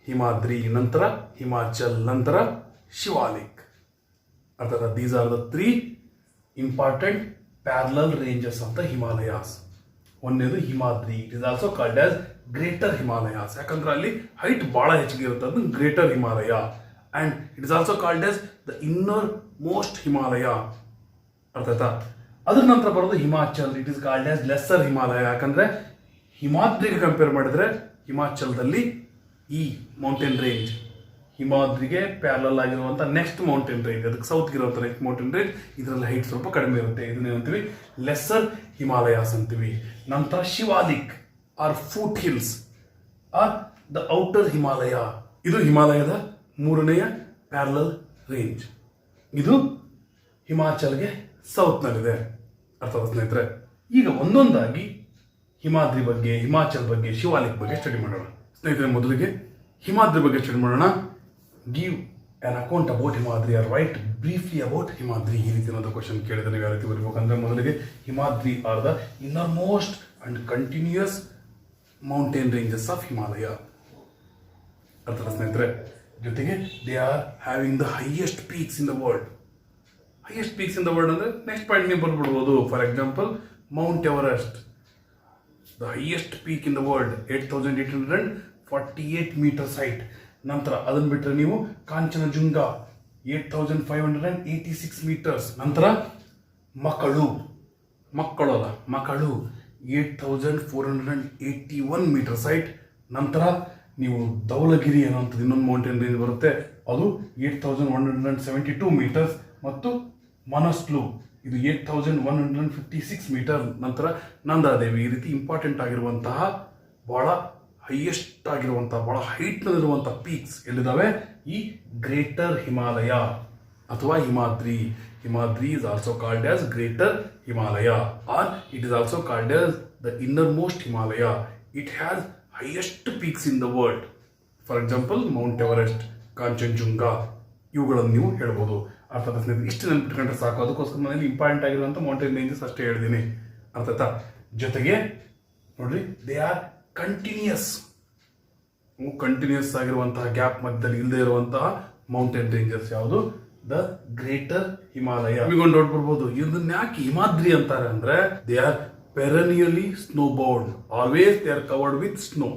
S1: ಹಿಮಾದ್ರಿ, ನಂತರ ಹಿಮಾಚಲ್, ನಂತರ ಶಿವಾಲಿಕ್. ಅರ್ಥಾತ್ these are the 3 important parallel ranges of the Himalayas. ಒಂದೇದು Himadri, it is also called as greater Himalayas. ಯಾಕಂದ್ರೆ ಅಲ್ಲಿ ಹೈಟ್ ಬಹಳ ಹೆಚ್ಚಿಗೆ ಇರುತ್ತೆ, ಅದು greater Himalaya. And it is also called as the innermost Himalaya. ಅರ್ಥಾಯ್ತಾ? ಅದ್ರ ನಂತರ ಬರೋದು Himachal, it is called as lesser Himalaya. ಯಾಕಂದ್ರೆ ಹಿಮಾದ್ರಿಗೆ ಕಂಪೇರ್ ಮಾಡಿದ್ರೆ ಹಿಮಾಚಲದಲ್ಲಿ ಈ ಮೌಂಟೇನ್ ರೇಂಜ್ ಹಿಮಾದ್ರಿಗೆ ಪ್ಯಾರಲಲ್ ಆಗಿರುವಂಥ ನೆಕ್ಸ್ಟ್ ಮೌಂಟೇನ್ ರೇಂಜ್, ಅದಕ್ಕೆ ಸೌತ್ ಇರುವಂಥ ನೆಕ್ಸ್ಟ್ ಮೌಂಟೇನ್ ರೇಂಜ್, ಇದರಲ್ಲಿ ಹೈಟ್ ಸ್ವಲ್ಪ ಕಡಿಮೆ ಇರುತ್ತೆ. ಇದನ್ನೇನಂತೀವಿ ಲೆಸ್ಸರ್ ಹಿಮಾಲಯಾಸ್ ಅಂತೀವಿ. ನಂತರ Shivalik or foothills or the outer Himalaya. ಇದು ಹಿಮಾಲಯದ 3ನೇ ಪ್ಯಾರಲಲ್ ರೇಂಜ್. ಇದು ಹಿಮಾಚಲ್ಗೆ ಸೌತ್ನಲ್ಲಿದೆ. ಅರ್ಥಾತ್ ಸ್ನೇಹಿತರೆ, ಈಗ ಒಂದೊಂದಾಗಿ ಹಿಮಾದ್ರಿ ಬಗ್ಗೆ, ಹಿಮಾಚಲ್ ಬಗ್ಗೆ, ಶಿವಾಲಿಕ್ ಬಗ್ಗೆ ಸ್ಟಡಿ ಮಾಡೋಣ. ಸ್ನೇಹಿತರೆ, ಮೊದಲಿಗೆ ಹಿಮಾದ್ರಿ ಬಗ್ಗೆ ಸ್ಟಡಿ ಮಾಡೋಣ. Give an account about Himadri or write briefly about Himadri. ಈ ರೀತಿ ಏನಾದ್ರು ಕ್ವಶನ್ ಕೇಳಿದ್ರೆ ನೀವು ಯಾವ ರೀತಿ ಬರಬೇಕಂದ್ರೆ, ಮೊದಲಿಗೆ Himadri R the innermost and continuous mountain ranges of Himalaya. ಅರ್ಥಾತ್ ಸ್ನೇಹಿತರೆ, ಜೊತೆಗೆ they are having the highest peaks in the world. Highest peaks in the world ಅಂದ್ರೆ ನೆಕ್ಸ್ಟ್ ಪಾಯಿಂಟ್ ನೀವು ಬರ್ಬಿಡ್ಬೋದು. For example, mount Everest, the highest peak in the world, 8,848 meters height. ನಂತರ ಅದನ್ನು ಬಿಟ್ಟರೆ ನೀವು ಕಾಂಚನಜುಂಗ 8,586 meters. ನಂತರ ಮಕ್ಕಳು 8,481 meters ಹೈಟ್. ನಂತರ ನೀವು ಧೌಲಗಿರಿ ಅನ್ನೋಂಥದ್ದು ಇನ್ನೊಂದು ಮೌಂಟೇನ್ ರೇಂಜ್ ಬರುತ್ತೆ, ಅದು 8,172 meters. ಮತ್ತು ಮನಸ್ಲು, ಇದು 8,156 meters. ನಂತರ ನಂದಾದೇವಿ. ಈ ರೀತಿ ಇಂಪಾರ್ಟೆಂಟ್ ಆಗಿರುವಂತಹ ಬಹಳ ಹೈಯೆಸ್ಟ್ ಆಗಿರುವಂತಹ ಬಹಳ ಹೈಟ್ನಲ್ಲಿರುವಂತಹ ಪೀಕ್ಸ್ ಎಲ್ಲಿದ್ದಾವೆ? ಈ ಗ್ರೇಟರ್ ಹಿಮಾಲಯ ಅಥವಾ Himadri. Himadri is also called as greater Himalaya, or it is also called as the innermost Himalaya. It has highest peaks in the world. For example, Mount Everest, Kanchenjunga, ಇವುಗಳನ್ನು ನೀವು ಹೇಳ್ಬೋದು. ಅರ್ಥಾತ್ ಸ್ನೇಹಿತರೆ, ಇಷ್ಟು ನೆನಪಿಟ್ಕೊಂಡ್ರೆ ಸಾಕು. ಅದಕ್ಕೋಸ್ಕರ ಮನೇಲಿ ಇಂಪಾರ್ಟೆಂಟ್ ಆಗಿರುವಂಥ ಮೌಂಟೇನ್ ರೇಂಜಸ್ ಅಷ್ಟೇ ಹೇಳಿದ್ದೀನಿ. ಅರ್ಥಾತ್ ಜೊತೆಗೆ ನೋಡ್ರಿ, ದೇ ಆರ್ ಕಂಟಿನ್ಯೂಸ್ ಆಗಿರುವಂತಹ ಗ್ಯಾಪ್ ಮಧ್ಯದಲ್ಲಿ ಇಲ್ಲದೆ ಇರುವಂತಹ ಮೌಂಟೇನ್ ರೇಂಜಸ್ ಯಾವುದು? The greater Himalaya. ನಿಮಗೊಂದು ಡೌಟ್ ಬರ್ಬೋದು, ಇದನ್ನ ಯಾಕೆ ಹಿಮಾದ್ರಿ ಅಂತಾರೆ ಅಂದ್ರೆ, they are perennially snowbound, always they are covered with snow.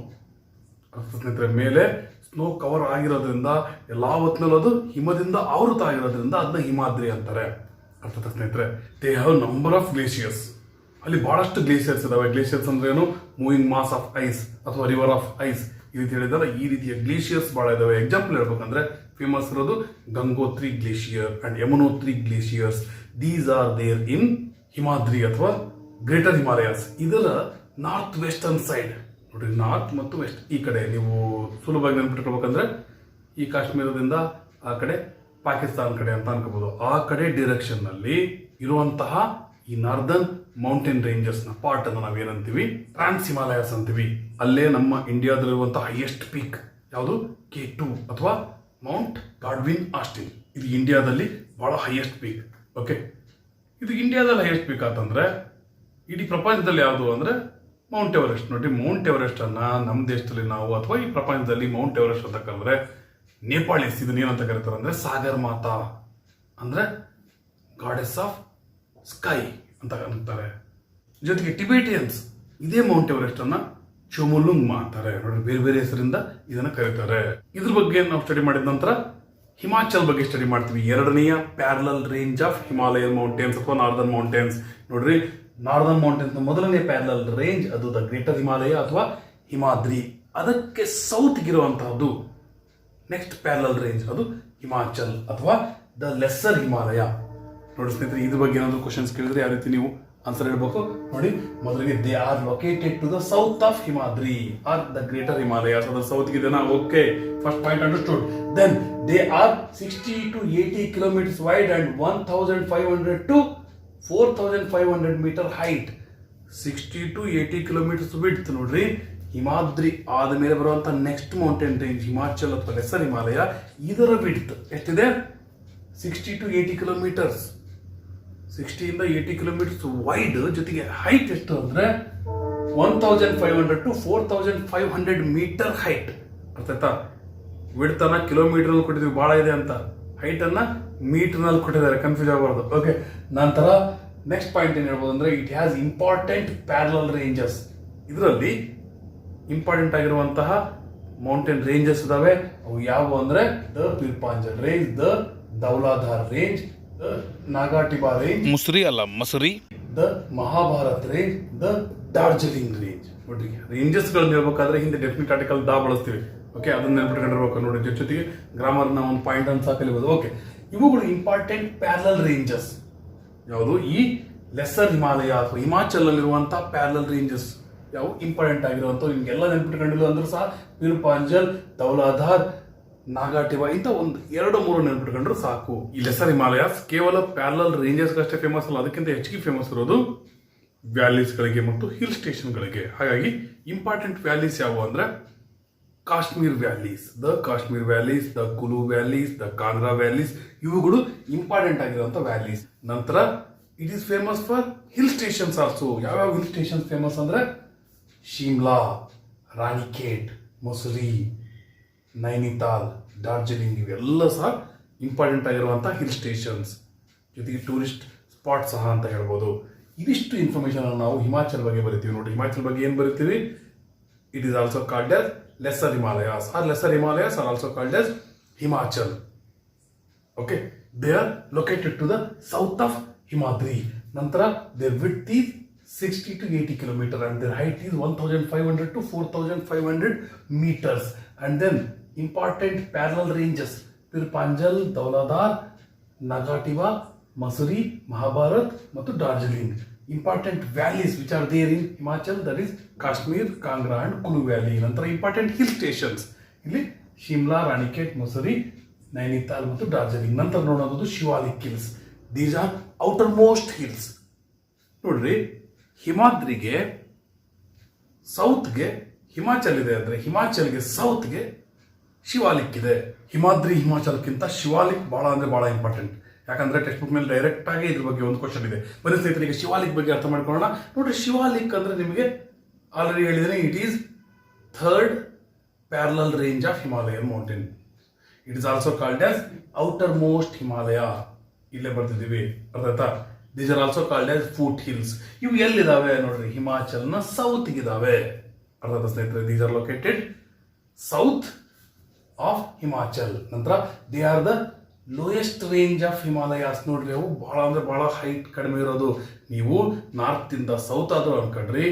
S1: ಸ್ನೇಹಿತರೆ, ಮೇಲೆ ಸ್ನೋ ಕವರ್ ಆಗಿರೋದ್ರಿಂದ ಎಲ್ಲಾ ಹೊತ್ತಿನಲ್ಲೂ ಅದು ಹಿಮದಿಂದ ಆವೃತ ಆಗಿರೋದ್ರಿಂದ ಅದನ್ನ ಹಿಮಾದ್ರಿ ಅಂತಾರೆ. ಅರ್ಥಾತ್ ಸ್ನೇಹಿತರೆ, they have number of glaciers. ಅಲ್ಲಿ ಬಹಳಷ್ಟು ಗ್ಲೇಷಿಯರ್ಸ್ ಇದಾವೆ. ಗ್ಲೇಷಿಯರ್ಸ್ ಅಂದ್ರೆ ಏನು? ಮೂವಿಂಗ್ ಮಾಸ್ ಆಫ್ ಐಸ್ ಅಥವಾ ರಿವರ್ ಆಫ್ ಐಸ್ ಈ ರೀತಿ ಹೇಳಿದ್ರೆ ಈ ರೀತಿಯ ಗ್ಲೇಷಿಯರ್ಸ್ ಬಹಳ ಇದಾವೆ. ಎಕ್ಸಾಂಪಲ್ ಹೇಳ್ಬೇಕಂದ್ರೆ ಫೇಮಸ್ ಇರೋದು Gangotri glacier and Yamunotri glaciers. These are there in Himadri ಅಥವಾ ಗ್ರೇಟರ್ ಹಿಮಾಲಯಾಸ್. ಇದರ ನಾರ್ತ್ ವೆಸ್ಟರ್ನ್ ಸೈಡ್ ನೋಡ್ರಿ, ನಾರ್ತ್ ಮತ್ತು ವೆಸ್ಟ್ ಈ ಕಡೆ ನೀವು ಸುಲಭವಾಗಿ ನೆನಪಿಟ್ಕೋಬೇಕಂದ್ರೆ ಈ ಕಾಶ್ಮೀರದಿಂದ ಆ ಕಡೆ ಪಾಕಿಸ್ತಾನ ಕಡೆ ಅಂತ ಅನ್ಕೋಬಹುದು. ಆ ಕಡೆ ಡೈರೆಕ್ಷನ್ ನಲ್ಲಿ ಇರುವಂತಹ ಈ ನಾರ್ದರ್ನ್ ಮೌಂಟೇನ್ ರೇಂಜಸ್ ನ ಪಾರ್ಟ್ ಅನ್ನು ನಾವೇನಂತೀವಿ? ಟ್ರಾನ್ಸ್ ಹಿಮಾಲಯಾಸ್ ಅಂತೀವಿ. ಅಲ್ಲೇ ನಮ್ಮ ಇಂಡಿಯಾದಲ್ಲಿರುವಂತಹ ಹೈಯೆಸ್ಟ್ ಪೀಕ್ ಯಾವುದು? K2 ಅಥವಾ ಮೌಂಟ್ ಗಾಡ್ವಿನ್ ಆಸ್ಟಿನ್. ಇದು ಇಂಡಿಯಾದಲ್ಲಿ ಬಹಳ ಹೈಯೆಸ್ಟ್ ಪೀಕ್. ಓಕೆ, ಇದು ಇಂಡಿಯಾದಲ್ಲಿ ಹೈಯೆಸ್ಟ್ ಪೀಕ್ ಅಂತಂದ್ರೆ ಇಡೀ ಪ್ರಪಂಚದಲ್ಲಿ ಯಾವುದು ಅಂದ್ರೆ ಮೌಂಟ್ ಎವರೆಸ್ಟ್ ನೋಡಿ. ಮೌಂಟ್ ಎವರೆಸ್ಟ್ ಅನ್ನ ನಮ್ಮ ದೇಶದಲ್ಲಿ ನಾವು ಅಥವಾ ಈ ಪ್ರಪಂಚದಲ್ಲಿ ಮೌಂಟ್ ಎವರೆಸ್ಟ್ ಅಂತ ಕರೆದ್ರೆ ನೇಪಾಳೀಸ್ ಇದನ್ನ ಏನಂತ ಕರೀತಾರೆ ಅಂದ್ರೆ ಸಾಗರ್ ಮಾತಾ ಅಂದ್ರೆ ಗಾಡೆಸ್ ಆಫ್ ಸ್ಕೈ ಅಂತ ಅಂತಾರೆ. ಜೊತೆಗೆ ಟಿಬೇಟಿಯನ್ಸ್ ಇದೇ ಮೌಂಟ್ ಎವರೆಸ್ಟ್ ಅನ್ನ ಚೋಮುಲುಂಗ್ಮಾ ಅಂತಾರೆ ನೋಡಿ. ಬೇರೆ ಬೇರೆ ಹೆಸರಿಂದ ಇದನ್ನ ಕರೀತಾರೆ. ಇದ್ರ ಬಗ್ಗೆ ನಾವು ಸ್ಟಡಿ ಮಾಡಿದ ನಂತರ ಹಿಮಾಚಲ್ ಬಗ್ಗೆ ಸ್ಟಡಿ ಮಾಡ್ತೀವಿ. ಎರಡನೆಯ parallel range of Himalayan mountains ಅಥವಾ ನಾರ್ದರ್ನ್ ಮೌಂಟೇನ್ಸ್ ನೋಡ್ರಿ. ನಾರ್ದರ್ನ್ ಮೌಂಟೇನ್ಸ್ ಮೊದಲನೇ ಪ್ಯಾರಲಲ್ ರೇಂಜ್ ಅದು ದ ಗ್ರೇಟರ್ ಹಿಮಾಲಯ ಅಥವಾ ಹಿಮಾದ್ರಿ. ಅದಕ್ಕೆ ಸೌತ್ ಇರುವಂತಹದ್ದು ನೆಕ್ಸ್ಟ್ ಪ್ಯಾರಲಲ್ ರೇಂಜ್ ಅದು ಹಿಮಾಚಲ್ ಅಥವಾ ದ ಲೆಸ್ಸರ್ ಹಿಮಾಲಯ. ನೋಡಿ ಸ್ನೇಹಿತರೆ, ಇದ್ರ ಬಗ್ಗೆ ಏನಾದ್ರು ಕ್ವಶನ್ಸ್ ಕೇಳಿದ್ರೆ ಯಾವ ರೀತಿ ನೀವು ಆನ್ಸರ್ ಹೇಳ್ಬೇಕು ನೋಡಿ. ಮೊದಲಿಗೆ they are located to the south of Himadri R the greater Himalaya. ಅದರ ಸೌತ್ ಇದೆನಾ? Okay, first point understood. Then they are 60 to 80 kilometers wide and 1500 to 4500 meter height. 60 to 80 kilometers width ನೋಡ್ರಿ. ಹಿಮಾದ್ರಿ ಆದಮೇಲೆ ಬರುವಂತ ನೆಕ್ಸ್ಟ್ ಮೌಂಟೇನ್ ರೇಂಜ್ ಹಿಮಾಚಲ್ ಅಥವಾ lesser Himalaya. ಇದರ width ಎಷ್ಟಿದೆ? 60 to 80 kilometers. 60 ಇಂದ 80 kilometers wide. ಜೊತೆಗೆ ಹೈಟ್ ಎಷ್ಟು ಅಂದ್ರೆ 1500 to 4500 ಮೀಟರ್ ಹೈಟ್. ಅರ್ಥ ಆಯ್ತಾ? ವಿಡ್ತ್ ಅನ್ನ ಕಿಲೋಮೀಟರ್ ಅಲ್ಲಿ ಕೊಟ್ಟಿದ್ವಿ, ಬಹಳ ಇದೆ ಅಂತ. ಹೈಟ್ ಅನ್ನ ಮೀಟರ್ ನಲ್ಲಿ ಕೊಟ್ಟಿದ್ದಾರೆ, ಕನ್ಫ್ಯೂಸ್ ಆಗಬಾರ್ದು. ಓಕೆ, ನಂತರ ನೆಕ್ಸ್ಟ್ ಪಾಯಿಂಟ್ ಏನ್ ಹೇಳ್ಬೋದು ಅಂದ್ರೆ it has important parallel ranges. ಇದರಲ್ಲಿ ಇಂಪಾರ್ಟೆಂಟ್ ಆಗಿರುವಂತಹ ಮೌಂಟೇನ್ ರೇಂಜಸ್ ಇದಾವೆ. ಅವು ಯಾವುವು ಅಂದ್ರೆ the Pir Panjal range, the Dhauladhar range, the Nagatiba range,
S2: Musri ಅಲ್ಲ Mussoorie,
S1: the Mahabharat range, the Darjeeling range. ನೋಡ್ರಿ, ರೇಂಜಸ್ ಗಳನ್ನ ಹೇಳ್ಬೇಕಾದ್ರೆ ಹಿಂದೆ ಡೆಫಿನಿಟ್ ಆರ್ಟಿಕಲ್ ದಾ ಬಳಸ್ತೀವಿ. ಓಕೆ, ಅದನ್ನ ನೆನ್ಪಿಟ್ಕೊಂಡಿರ್ಬೇಕು ನೋಡಿ. ಜೊತೆಗೆ ಗ್ರಾಮರ್ ನ ಒಂದು ಪಾಯಿಂಟ್ ಅಂತ ಕಲಿಬಹುದು. ಓಕೆ, ಇವುಗಳು ಇಂಪಾರ್ಟೆಂಟ್ ಪ್ಯಾರಲಲ್ ರೇಂಜಸ್. ಯಾವುದು? ಈ ಲೆಸ್ಸರ್ ಹಿಮಾಲಯ ಅಥವಾ ಹಿಮಾಚಲ್ ಅಲ್ಲಿರುವಂತಹ ಪ್ಯಾರಲಲ್ ರೇಂಜಸ್ ಯಾವ ಇಂಪಾರ್ಟೆಂಟ್ ಆಗಿರುವಂತ ನಿಮ್ಗೆಲ್ಲ ನೆನ್ಪಿಟ್ಕೊಂಡಿಲ್ಲ ಅಂದ್ರೂ ಸಹ ಪಿರ್ಪಾಂಜಲ್, ಧೌಲಾಧಾರ್, ನಾಗಾಟಿಬಾ ಇಂತ ಒಂದು 2-3 ನೆನ್ಪಿಟ್ಕೊಂಡ್ರು ಸಾಕು. ಈ ಲೆಸ್ಸರ್ ಹಿಮಾಲಯಸ್ ಕೇವಲ ಪ್ಯಾರಲಲ್ ರೇಂಜಸ್ ಅಷ್ಟೇ ಫೇಮಸ್ ಅಲ್ಲ, ಅದಕ್ಕಿಂತ ಹೆಚ್ಚಿಗೆ ಫೇಮಸ್ ಇರೋದು ವ್ಯಾಲೀಸ್ ಗಳಿಗೆ ಮತ್ತು ಹಿಲ್ ಸ್ಟೇಷನ್ ಗಳಿಗೆ. ಹಾಗಾಗಿ ಇಂಪಾರ್ಟೆಂಟ್ ವ್ಯಾಲೀಸ್ ಯಾವುವು ಅಂದ್ರೆ Kashmir valleys, the Kashmir valleys, the Kullu valleys, the Kangra valleys, ಇವುಗಳು ಇಂಪಾರ್ಟೆಂಟ್ ಆಗಿರುವಂತ ವ್ಯಾಲೀಸ್. ನಂತರ it is famous for hill stations also. ಯಾವ್ಯಾವ ಹಿಲ್ ಸ್ಟೇಷನ್ಸ್ ಫೇಮಸ್ ಅಂದ್ರೆ ಶಿಮ್ಲಾ, ರಾಣಿಖೇಟ್, ಮಸೂರಿ, ನೈನಿತಾಲ್, ಡಾರ್ಜಿಲಿಂಗ್ ಇವೆಲ್ಲ ಸಹ ಇಂಪಾರ್ಟೆಂಟ್ ಆಗಿರುವಂತಹ ಹಿಲ್ ಸ್ಟೇಷನ್ಸ್. ಜೊತೆಗೆ ಟೂರಿಸ್ಟ್ ಸ್ಪಾಟ್ ಸಹ ಅಂತ ಹೇಳ್ಬೋದು. ಇದಿಷ್ಟು ಇನ್ಫಾರ್ಮೇಶನ್ ನಾವು ಹಿಮಾಚಲ್ ಬಗ್ಗೆ ಬರಿತೀವಿ ನೋಡಿ. ಹಿಮಾಚಲ್ ಬಗ್ಗೆ ಏನ್ ಬರಿತೀವಿ? It is also called as lesser Himalayas, or lesser Himalayas are also called as Himachal. Okay, they are located to the south of Himadri. Nantara their width is 60 to 80 kilometers and their height is 1500 to 4500 meters. And then important parallel ranges Pirpanjal, Dhauladhar, Nagatiba, Mussoorie, Mahabharat ಮತ್ತು Darjeeling. Important valleys which are there in Himachal, that is Kashmir, Kangra and Kulu valley. ನಂತರ important hill stations ಇಲ್ಲಿ ಶಿಮ್ಲಾ, ರಾಣಿಖೇಟ್, ಮಸೂರಿ, ನೈನಿತಾಲ್ ಮತ್ತು ಡಾರ್ಜಿಲಿಂಗ್. ನಂತರ ನೋಡೋದು Shivalik hills. These are outermost hills. ನೋಡ್ರಿ, ಹಿಮಾದ್ರಿಗೆ ಸೌತ್ಗೆ ಹಿಮಾಚಲ್ ಇದೆ ಅಂದ್ರೆ ಹಿಮಾಚಲ್ಗೆ ಸೌತ್ಗೆ ಶಿವಾಲಿಕ್ ಇದೆ. ಹಿಮಾದ್ರಿ ಹಿಮಾಚಲ್ಕ್ಕಿಂತ ಶಿವಾಲಿಕ್ ಬಹಳ ಅಂದ್ರೆ ಬಹಳ ಇಂಪಾರ್ಟೆಂಟ್. ಯಾಕಂದ್ರೆ ಟೆಕ್ಸ್ಟ್ ಬುಕ್ ಮೇಲೆ ಡೈರೆಕ್ಟ್ ಆಗಿ ಇದ್ರ ಬಗ್ಗೆ ಒಂದು ಕ್ವಶನ್ ಇದೆ. ಬನ್ನಿ ಸ್ನೇಹಿತರಿಗೆ ಶಿವಾಲಿಕ್ ಬಗ್ಗೆ ಅರ್ಥ ಮಾಡ್ಕೊಳ್ಳೋಣ. ನೋಡ್ರಿ, ಶಿವಾಲಿಕ್ ಅಂದ್ರೆ ನಿಮಗೆ ಆಲ್ರೆಡಿ ಹೇಳಿದ್ರೆ it is third parallel range of Himalayan mountain. It is also called as outermost Himalaya. ಇಲ್ಲೇ ಬರ್ತಿದ್ದೀವಿ, ಅರ್ಥ ಆಯ್ತಾ? These are also called as foothills. ಇವು ಎಲ್ಲಿದಾವೆ ನೋಡ್ರಿ? ಹಿಮಾಚಲ್ನ ಸೌತ್ ಇದಾವೆ. ಅರ್ಥ ಆಯ್ತಾ ಸ್ನೇಹಿತರೆ? These are located south of Himachal. ನಂತರ they are the lowest range of Himalayas. ನೋಡ್ರಿ, ಅವು ಬಹಳ ಅಂದ್ರೆ ಬಹಳ ಹೈಟ್ ಕಡಿಮೆ ಇರೋದು. ನೀವು ನಾರ್ತ್ ಇಂದ ಸೌತ್ ಆದ್ರೂ ಅನ್ಕೊಂಡ್ರಿ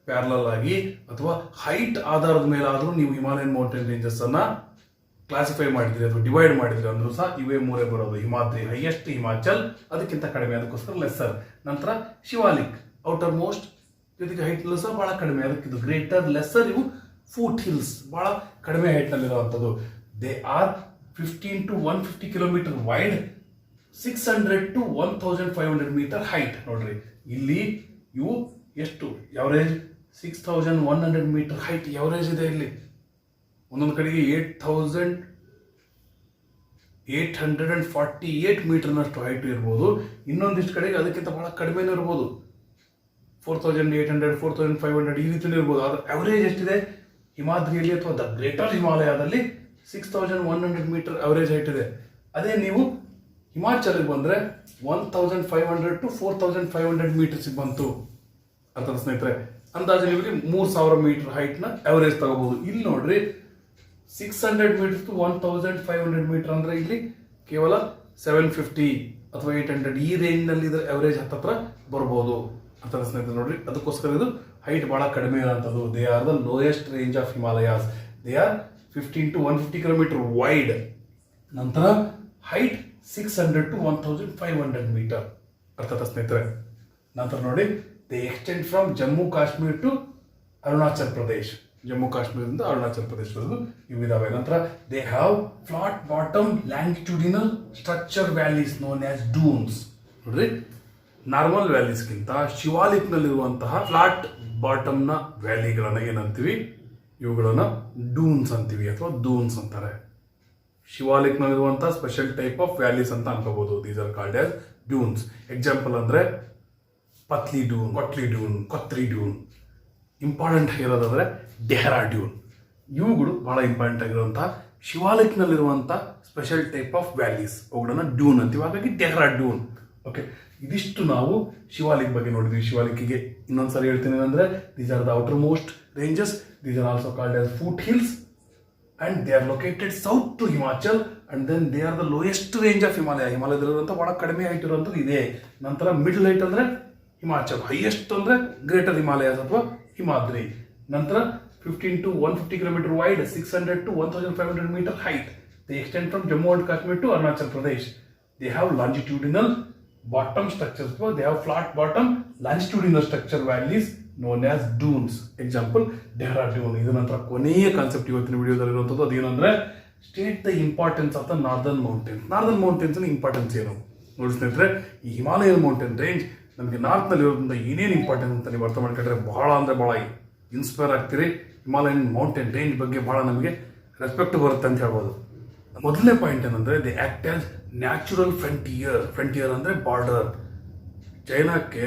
S1: ಪ್ಯಾರಲಲ್ ಆಗಿ, ಅಥವಾ ಹೈಟ್ ಆಧಾರದ ಮೇಲೆ ಆದ್ರೂ ನೀವು ಹಿಮಾಲಯನ್ ಮೌಂಟೇನ್ ರೇಂಜಸ್ ಅನ್ನ ಕ್ಲಾಸಿಫೈ ಮಾಡಿದ್ರಿ ಅಥವಾ ಡಿವೈಡ್ ಮಾಡಿದ್ರಿ ಅಂದ್ರೂ ಸಹ ಇವೇ ಮೂರೇ ಬರೋದು. ಹಿಮಾದ್ರಿ ಹೈಯೆಸ್ಟ್, ಹಿಮಾಚಲ್ ಅದಕ್ಕಿಂತ ಕಡಿಮೆ, ಅದಕ್ಕೋಸ್ಕರ ಲೆಸ್ಸರ್. ನಂತರ ಶಿವಾಲಿಕ್ ಔಟರ್ ಮೋಸ್ಟ್, ಜೊತೆಗೆ ಹೈಟ್ ಸಹ ಬಹಳ ಕಡಿಮೆ, ಅದಕ್ಕಿದು ಗ್ರೇಟರ್, ಲೆಸ್ಸರ್. ಇವು ಫೂಟ್ ಹಿಲ್ಸ್, ಬಹಳ ಕಡಿಮೆ ಹೈಟ್ ನಲ್ಲಿರುವಂಥದ್ದು. They are 15 to 150 kilometre wide, 600 to 1500 metre height. ನೋಡ್ರಿ, ಇಲ್ಲಿ ಇವು ಎಷ್ಟು ಎವರೇಜ್ 6100 ಮೀಟರ್ ಹೈಟ್ ಎವರೇಜ್ ಇದೆ. ಇಲ್ಲಿ ಒಂದೊಂದು ಕಡೆಗೆ 8848 ಮೀಟರ್ನಷ್ಟು ಹೈಟ್ ಇರ್ಬೋದು. ಇನ್ನೊಂದಿಷ್ಟು ಕಡೆಗೆ ಅದಕ್ಕಿಂತ ಬಹಳ ಕಡಿಮೆನೂ ಇರ್ಬೋದು. 4800, 4500 ಈ ರೀತಿ ಇರ್ಬೋದು. ಅದರ ಅವರೇಜ್ ಎಷ್ಟಿದೆ ಹಿಮಾದ್ರಿಯಲ್ಲಿ ಅಥವಾ ದ ಗ್ರೇಟರ್ ಹಿಮಾಲಯದಲ್ಲಿ 6100 ಮೀಟರ್ ಅವರೇಜ್ ಹೈಟ್ ಇದೆ. ಅದೇ ನೀವು ಹಿಮಾಚಲಿಗೆ ಬಂದರೆ 1500 to 4500 ಮೀಟರ್ಸ್ ಬಂತು. ಅರ್ಥದ ಸ್ನೇಹಿತರೆ, ಅಂದಾಜು ನಿಮಗೆ 3000 ಮೀಟರ್ ಹೈಟ್ನ ಅವರೇಜ್ ತಗೋಬಹುದು. ಇಲ್ಲಿ ನೋಡ್ರಿ 600 ಮೀಟರ್ ಟು 1500 ಮೀಟರ್ ಅಂದ್ರೆ ಇಲ್ಲಿ ಕೇವಲ 750 ಅಥವಾ 800 ಈ ರೇಂಜ್ನಲ್ಲಿ ಇದರ ಅವರೇಜ್ ಹತ್ತತ್ರ ಬರ್ಬೋದು. ಅರ್ಥದ ಸ್ನೇಹಿತರೆ ನೋಡ್ರಿ, ಅದಕ್ಕೋಸ್ಕರ ಇದು ಹೈಟ್ ಬಹಳ ಕಡಿಮೆ ಇರೋಂಥದ್ದು. They are the lowest range of Himalayas. They are 15 to 150 kilometre wide. ನಂತರ ಹೈಟ್ 600 to 1500 ಮೀಟರ್. ಅರ್ಥದ ಸ್ನೇಹಿತರೆ, ನಂತರ ನೋಡಿ they extend from Jammu Kashmir to Arunachal Pradesh. Jammu ಕಾಶ್ಮೀರದಿಂದ ಅರುಣಾಚಲ್ ಪ್ರದೇಶವರೆಗೂ ಇವಿದಾವೆ. ನಂತರ they have flat bottom longitudinal structure valleys known as doons. ನೋಡ್ರಿ, ನಾರ್ಮಲ್ ವ್ಯಾಲೀಸ್ಗಿಂತ ಶಿವಾಲಿಕ್ನಲ್ಲಿರುವಂತಹ ಫ್ಲಾಟ್ ಬಾಟಮ್ನ ವ್ಯಾಲಿಗಳನ್ನ ಏನಂತೀವಿ, ಇವುಗಳನ್ನ ಡೂನ್ಸ್ ಅಂತೀವಿ ಅಥವಾ ಡೂನ್ಸ್ ಅಂತಾರೆ. ಶಿವಾಲಿಕ್ನಲ್ಲಿರುವಂತಹ ಸ್ಪೆಷಲ್ ಟೈಪ್ ಆಫ್ ವ್ಯಾಲೀಸ್ ಅಂತ ಅನ್ಕೋಬಹುದು. These are called as doons. Example ಅಂದ್ರೆ ಪತ್ಲಿ ಡೂನ್, ಕೊಟ್ಲಿ ಡೂನ್, ಕೊತ್ರಿ ಡೂನ್. ಇಂಪಾರ್ಟೆಂಟ್ ಆಗಿರೋದಾದ್ರೆ ಡೆಹ್ರಾಡ್ಯೂನ್. ಇವುಗಳು ಬಹಳ ಇಂಪಾರ್ಟೆಂಟ್ ಆಗಿರುವಂತಹ ಶಿವಾಲಿಕ್ನಲ್ಲಿರುವಂತಹ ಸ್ಪೆಷಲ್ ಟೈಪ್ ಆಫ್ ವ್ಯಾಲೀಸ್, ಅವುಗಳನ್ನ ಡ್ಯೂನ್ ಅಂತೀವಿ. ಹಾಗಾಗಿ ಡೆಹ್ರಾಡ್ಯೂನ್. ಓಕೆ, ಇದಿಷ್ಟು ನಾವು ಶಿವಾಲಿಕ್ ಬಗ್ಗೆ ನೋಡಿದ್ವಿ. ಶಿವಾಲಿಕ್ಕಿಗೆ ಇನ್ನೊಂದ್ಸರಿ ಹೇಳ್ತೀನಿ ಅಂದ್ರೆ these are the outermost ranges. These are also called as foothills and they are located south to Himachal and then they are the lowest range of Himalaya. ಹಿಮಾಲಯದಲ್ಲಿರುವಂಥ ಬಹಳ ಕಡಿಮೆ ಹೈಟ್ ಇರುವಂಥದ್ದು ಇದೆ. ನಂತರ ಮಿಡಲ್ ಹೈಟ್ ಅಂದ್ರೆ ಹಿಮಾಚಲ್, ಹೈಯೆಸ್ಟ್ ಅಂದ್ರೆ greater Himalayas ಅಥವಾ ಹಿಮಾದ್ರಿ. ನಂತರ 15 to 150 kilometre wide, 600 to 1500 metre height. They extend from Jammu and Kashmir to Arunachal Pradesh. They have longitudinal bottom structures, they have flat bottom longitudinal structure valleys known as doons. Example Dehradun. ಇದು ನಂತರ ಕೊನೆಯ ಕಾನ್ಸೆಪ್ಟ್ ಇವತ್ತಿನ ವಿಡಿಯೋದಲ್ಲಿ ಇರುವಂಥದ್ದು ಅದೇನಂದ್ರೆ state the importance of the northern mountains. Northern mountains importance ಏನು ನೋಡಿ ಸ್ನೇಹಿತರೆ, ಈ ಹಿಮಾಲಯನ್ ಮೌಂಟೇನ್ ರೇಂಜ್ ನಮಗೆ ನಾರ್ತ್ನಲ್ಲಿ ಇರೋದ್ರಿಂದ ಏನೇನು ಇಂಪಾರ್ಟೆನ್ಸ್ ಅಂತ ನೀವು ಅರ್ಥ ಮಾಡ್ಕೊಂಡ್ರೆ ಬಹಳ ಅಂದರೆ ಬಹಳ ಇನ್ಸ್ಪೈರ್ ಆಗ್ತೀರಿ. ಹಿಮಾಲಯನ್ ಮೌಂಟೇನ್ ರೇಂಜ್ ಬಗ್ಗೆ ಬಹಳ ನಮಗೆ ರೆಸ್ಪೆಕ್ಟ್ ಬರುತ್ತೆ ಅಂತ ಹೇಳ್ಬೋದು. ಮೊದಲನೇ ಪಾಯಿಂಟ್ ಏನಂದ್ರೆ they act as natural frontier. Frontier ಅಂದ್ರೆ ಬಾರ್ಡರ್. ಚೈನಾಕ್ಕೆ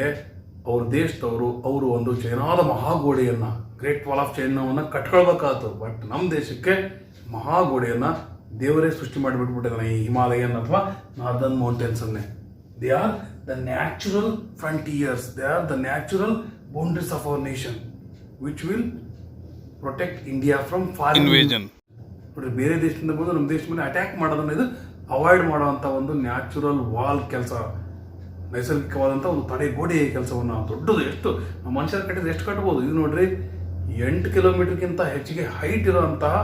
S1: ಅವ್ರ ದೇಶದವರು ಅವರು ಒಂದು ಚೈನಾದ ಮಹಾಗೋಡೆಯನ್ನ, ಗ್ರೇಟ್ ವಾಲ್ ಆಫ್ ಚೈನಾವನ್ನ ಕಟ್ಕೊಳ್ಬೇಕಾಯ್ತು. ಬಟ್ ನಮ್ಮ ದೇಶಕ್ಕೆ ಮಹಾಗೋಡೆಯನ್ನ ದೇವರೇ ಸೃಷ್ಟಿ ಮಾಡಿಬಿಟ್ಬಿಟ್ಟಿದ್ದಾನೆ ಈ ಹಿಮಾಲಯನ್ ಅಥವಾ ನಾರ್ದರ್ನ್ ಮೌಂಟೇನ್ಸ್ ಅನ್ನೇ. They are the natural frontiers. They are the natural boundaries of our nation which will protect India from foreign invasion. ನೋಡ್ರಿ, ಬೇರೆ ದೇಶದಿಂದ ಬಂದು ನಮ್ಮ ದೇಶ ಮೇಲೆ ಅಟ್ಯಾಕ್ ಮಾಡೋದನ್ನ ಇದು ಅವಾಯ್ಡ್ ಮಾಡುವಂಥ ಒಂದು ನ್ಯಾಚುರಲ್ ವಾಲ್ ಕೆಲಸ, ನೈಸರ್ಗಿಕವಾದಂಥ ಒಂದು ತಡೆಗೋಡೆ ಕೆಲಸವನ್ನು ದೊಡ್ಡದು. ಎಷ್ಟು ನಮ್ಮ ಮನುಷ್ಯರ ಕಟ್ಟಿದ್ರೆ ಎಷ್ಟು ಕಟ್ಬೋದು. ಇದು ನೋಡ್ರಿ 8 ಕಿಲೋಮೀಟರ್ಗಿಂತ ಹೆಚ್ಚಿಗೆ ಹೈಟ್ ಇರೋಂತಹ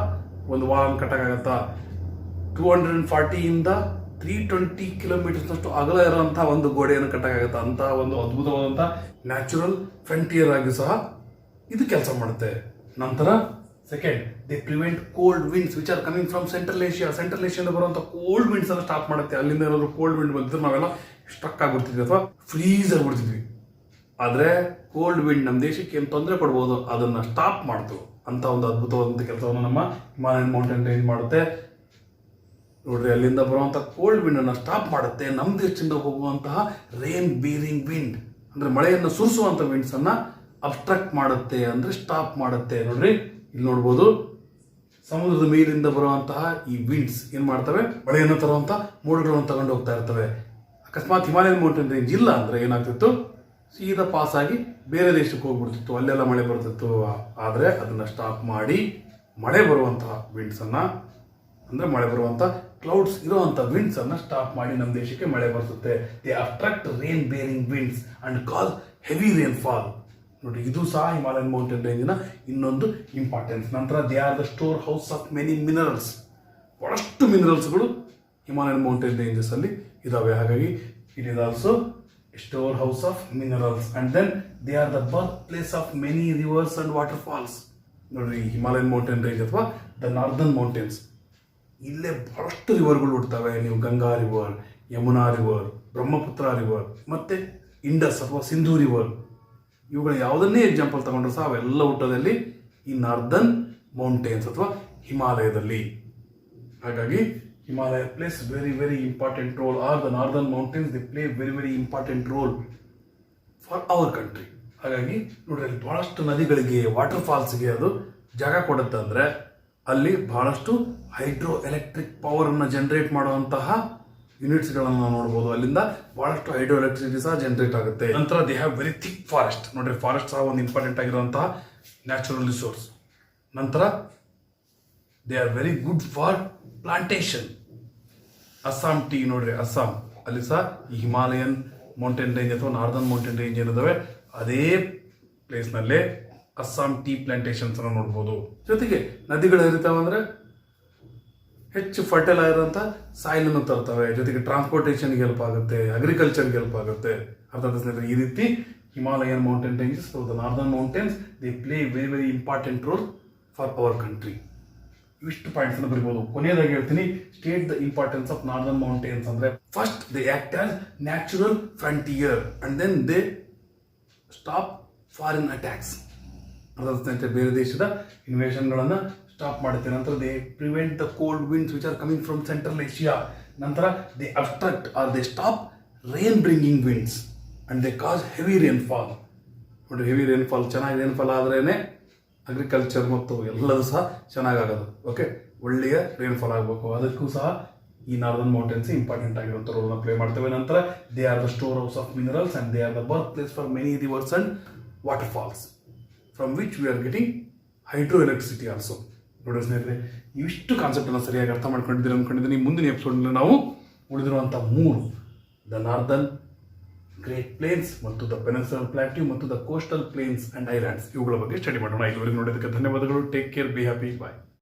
S1: ಒಂದು ವಾಲ್ ಕಟ್ಟಕ್ಕಾಗತ್ತಾ? 240 320 ಕಿಲೋಮೀಟರ್ನಷ್ಟು ಅಗಲ ಇರುವಂತಹ ಒಂದು ಗೋಡೆಯನ್ನು ಕಟ್ಟಕ್ಕಾಗತ್ತ? ಅಂತಹ ಒಂದು ಅದ್ಭುತವಾದಂತಹ ನ್ಯಾಚುರಲ್ ಫ್ರಂಟಿಯರ್ ಆಗಿ ಸಹ ಇದು ಕೆಲಸ ಮಾಡುತ್ತೆ. ನಂತರ second, they prevent cold winds which are coming from central Asia. Central ಏಷ್ಯಾದ ಬರುವಂಥ ಕೋಲ್ಡ್ ವಿಂಡ್ಸ್ ಎಲ್ಲ ಸ್ಟಾಪ್ ಮಾಡುತ್ತೆ. ಅಲ್ಲಿಂದ ಏನಾದ್ರು ಕೋಲ್ಡ್ ವಿಂಡ್ ಬಂದಿದ್ರೆ ನಾವೆಲ್ಲ ಸ್ಟ್ರಕ್ ಆಗ್ಬಿಡ್ತಿದ್ವಿ ಅಥವಾ ಫ್ರೀಸ್ ಆಗ್ಬಿಡ್ತಿದ್ವಿ. ಆದರೆ ಕೋಲ್ಡ್ ವಿಂಡ್ ನಮ್ಮ ದೇಶಕ್ಕೆ ಏನು ತೊಂದರೆ ಕೊಡ್ಬೋದು ಅದನ್ನ ಸ್ಟಾಪ್ ಮಾಡ್ತು. ಅಂತ ಒಂದು ಅದ್ಭುತವಾದಂಥ ಕೆಲಸವನ್ನು ನಮ್ಮ ಹಿಮಾಲಯನ್ ಮೌಂಟೇನ್ ರೇಂಜ್ ಮಾಡುತ್ತೆ. ನೋಡ್ರಿ, ಅಲ್ಲಿಂದ ಬರುವಂಥ ಕೋಲ್ಡ್ ವಿಂಡ್ ಅನ್ನು ಸ್ಟಾಪ್ ಮಾಡುತ್ತೆ. ನಮ್ಮ ದೇಶದಿಂದ ಹೋಗುವಂತಹ ರೇನ್ ಬೇರಿಂಗ್ ವಿಂಡ್ ಅಂದ್ರೆ ಮಳೆಯನ್ನು ಸುರಿಸುವಂಥ ವಿಂಡ್ಸ್ ಅನ್ನ ಅಬ್ಸ್ಟ್ರಕ್ಟ್ ಮಾಡುತ್ತೆ, ಅಂದ್ರೆ ಸ್ಟಾಪ್ ಮಾಡುತ್ತೆ. ನೋಡ್ರಿ, ಇಲ್ಲಿ ನೋಡ್ಬೋದು, ಸಮುದ್ರದ ಮೇಲಿಂದ ಬರುವಂತಹ ಈ ವಿಂಡ್ಸ್ ಏನ್ ಮಾಡ್ತವೆ, ಮಳೆಯನ್ನು ತರುವಂತಹ ಮೋಡಗಳನ್ನು ತಗೊಂಡು ಹೋಗ್ತಾ ಇರ್ತವೆ. ಅಕಸ್ಮಾತ್ ಹಿಮಾಲಯನ್ ಮೌಂಟೇನ್ ರೇಂಜ್ ಇಲ್ಲ ಅಂದ್ರೆ ಏನಾಗ್ತಿತ್ತು, ಸೀದಾ ಪಾಸ್ ಆಗಿ ಬೇರೆ ದೇಶಕ್ಕೆ ಹೋಗ್ಬಿಡ್ತಿತ್ತು, ಅಲ್ಲೆಲ್ಲ ಮಳೆ ಬರ್ತಿತ್ತು. ಆದರೆ ಅದನ್ನ ಸ್ಟಾಪ್ ಮಾಡಿ ಮಳೆ ಬರುವಂತಹ ವಿಂಡ್ಸ್ ಅನ್ನ, ಅಂದ್ರೆ ಮಳೆ ಬರುವಂತಹ ಕ್ಲೌಡ್ಸ್ ಇರುವಂತ ವಿಂಡ್ಸ್ ಅನ್ನ ಸ್ಟಾಪ್ ಮಾಡಿ ನಮ್ಮ ದೇಶಕ್ಕೆ ಮಳೆ ಬರ್ತದೆ. They attract rain bearing winds and cause heavy rainfall. ನೋಡಿ, ಇದು ಸಹ ಹಿಮಾಲಯನ್ ಮೌಂಟೇನ್ ರೇಂಜಿನ ಇನ್ನೊಂದು ಇಂಪಾರ್ಟೆನ್ಸ್. ನಂತರ they are the storehouse of many minerals. ಬಹಳಷ್ಟು ಮಿನರಲ್ಸ್ಗಳು ಹಿಮಾಲಯನ್ ಮೌಂಟೇನ್ ರೇಂಜಸ್ ಅಲ್ಲಿ ಇದಾವೆ. ಹಾಗಾಗಿ it is also storehouse of minerals and then they are the birthplace of many rivers and waterfalls. ನೋಡ್ರಿ, Himalayan mountain range ಅಥವಾ the northern mountains, ಇಲ್ಲೇ ಬಹಳಷ್ಟು ರಿವರ್ಗಳು ಹುಡ್ತವೆ. ನೀವು Ganga river, Yamuna river, Brahmaputra river, ಮತ್ತೆ ಇಂಡಸ್ ಅಥವಾ ಸಿಂಧೂ ರಿವರ್, ಇವುಗಳ ಯಾವುದನ್ನೇ ಎಕ್ಸಾಂಪಲ್ ತಗೊಂಡ್ರು ಸಹ ಅವೆಲ್ಲ ಹುಟ್ಟೋದಲ್ಲಿ ಈ ನಾರ್ದರ್ನ್ ಮೌಂಟೇನ್ಸ್ ಅಥವಾ ಹಿಮಾಲಯದಲ್ಲಿ. ಹಾಗಾಗಿ Himalaya place very very important roll, are the northern mountains they play very very important role for our country. ಹಾಗಾಗಿ ನೋಡ್ರಿ ಅಲ್ಲಿ ಬಹಳಷ್ಟು ನದಿಗಳಿಗೆ ವಾಟರ್ ಫಾಲ್ಸ್ಗೆ ಅದು ಜಾಗ ಕೊಡುತ್ತೆ ಅಂದರೆ ಅಲ್ಲಿ ಬಹಳಷ್ಟು ಹೈಡ್ರೋ ಎಲೆಕ್ಟ್ರಿಕ್ ಪವರನ್ನು ಜನರೇಟ್ ಮಾಡುವಂತಹ ಯೂನಿಟ್ಸ್ಗಳನ್ನು ನಾವು ನೋಡ್ಬೋದು. ಅಲ್ಲಿಂದ ಬಹಳಷ್ಟು ಹೈಡ್ರೋ ಎಲೆಕ್ಟ್ರಿಸಿಟಿ ಸಹ ಜನರೇಟ್ ಆಗುತ್ತೆ. ನಂತರ they have very thick forest. ನೋಡ್ರಿ ಫಾರೆಸ್ಟ್ ಸಹ ಒಂದು ಇಂಪಾರ್ಟೆಂಟ್ ಆಗಿರುವಂತಹ ನ್ಯಾಚುರಲ್ ರಿಸೋರ್ಸ್. ನಂತರ they are very good for plantation. Assam tea ನೋಡ್ರಿ, ಅಸ್ಸಾಂ ಅಲ್ಲಿ ಸಹ ಈ ಹಿಮಾಲಯನ್ ಮೌಂಟೇನ್ ರೇಂಜ್ ಅಥವಾ ನಾರ್ದರ್ನ್ ಮೌಂಟೇನ್ ರೇಂಜ್ ಏನಿದಾವೆ ಅದೇ ಪ್ಲೇಸ್ನಲ್ಲೇ ಅಸ್ಸಾಂ ಟೀ ಪ್ಲಾಂಟೇಶನ್ಸ್ ಅನ್ನು ನೋಡ್ಬೋದು. ಜೊತೆಗೆ ನದಿಗಳು ಹರಿತಾವೆ ಅಂದ್ರೆ ಹೆಚ್ಚು ಫರ್ಟೈಲೈಸರ್ ಅಂತ ಸಾಯಿಲ್ ಅನ್ನು ತರ್ತವೆ. ಜೊತೆಗೆ ಟ್ರಾನ್ಸ್ಪೋರ್ಟೇಷನ್ಗೆ ಹೆಲ್ಪ್ ಆಗುತ್ತೆ, ಅಗ್ರಿಕಲ್ಚರ್ಗೆ ಹೆಲ್ಪ್ ಆಗುತ್ತೆ. ಅರ್ಥಾತ್ ಈ ರೀತಿ Himalayan mountain ranges, the northern mountains, they play very very important role for our country. ಇಷ್ಟು ಪಾಯಿಂಟ್ಸ್ ಅನ್ನು ಬರೀಬಹುದು. ಕೊನೆಯದಾಗಿ ಹೇಳ್ತೀನಿ, state the importance of northern mountains ಅಂದ್ರೆ first they act as natural frontier and then they stop foreign attacks. ಅರ್ಥಾತ್ ಬೇರೆ ದೇಶದ ಇನ್ವೇಷನ್ಗಳನ್ನು ಸ್ಟಾಪ್ ಮಾಡುತ್ತೆ. ನಂತರ they prevent the cold winds which are coming from central Asia. ನಂತರ they obstruct or they stop rain bringing winds and they cos heavy rainfall. ನೋಡಿ, heavy rainfall, ಚೆನ್ನಾಗಿ rainfall ಆದ್ರೇನೆ agriculture ಮತ್ತು ಎಲ್ಲದೂ ಸಹ ಚೆನ್ನಾಗಾಗೋದು. ಓಕೆ, ಒಳ್ಳೆಯ ರೇನ್ಫಾಲ್ ಆಗಬೇಕು. ಅದಕ್ಕೂ ಸಹ ಈ ನಾರ್ದರ್ನ್ ಮೌಂಟೇನ್ಸ್ ಇಂಪಾರ್ಟೆಂಟ್ ಆಗಿರುವಂಥ ರೋಲ್ನ ಪ್ಲೇ ಮಾಡ್ತೇವೆ. ನಂತರ they are the storehouse of minerals and they are the birthplace for many rivers and waterfalls from which we are getting hydroelectricity also. ನೋಡಿ ಸ್ನೇಹಿತರೆ, ಇವಿಷ್ಟು ಕಾನ್ಸೆಪ್ಟನ್ನು ಸರಿಯಾಗಿ ಅರ್ಥ ಮಾಡ್ಕೊಂಡಿದ್ದೀರಿ ಅಂದ್ಕೊಂಡಿದ್ದೀನಿ. ಮುಂದಿನ ಎಪಿಸೋಡ್ನಲ್ಲಿ ನಾವು ಉಳಿದಿರುವಂಥ 3 ದ ನಾರ್ದರ್ನ್ ಗ್ರೇಟ್ ಪ್ಲೇನ್ಸ್ ಮತ್ತು ದ ಪೆನಿನ್ಸುಲರ್ ಪ್ಲಾಟ್ಯೂ ಮತ್ತು the coastal plains and islands ಇವುಗಳ ಬಗ್ಗೆ ಸ್ಟಡಿ ಮಾಡೋಣ. ಇದುವರೆಗೆ ನೋಡೋದಕ್ಕೆ ಧನ್ಯವಾದಗಳು. Take care, be happy, bye.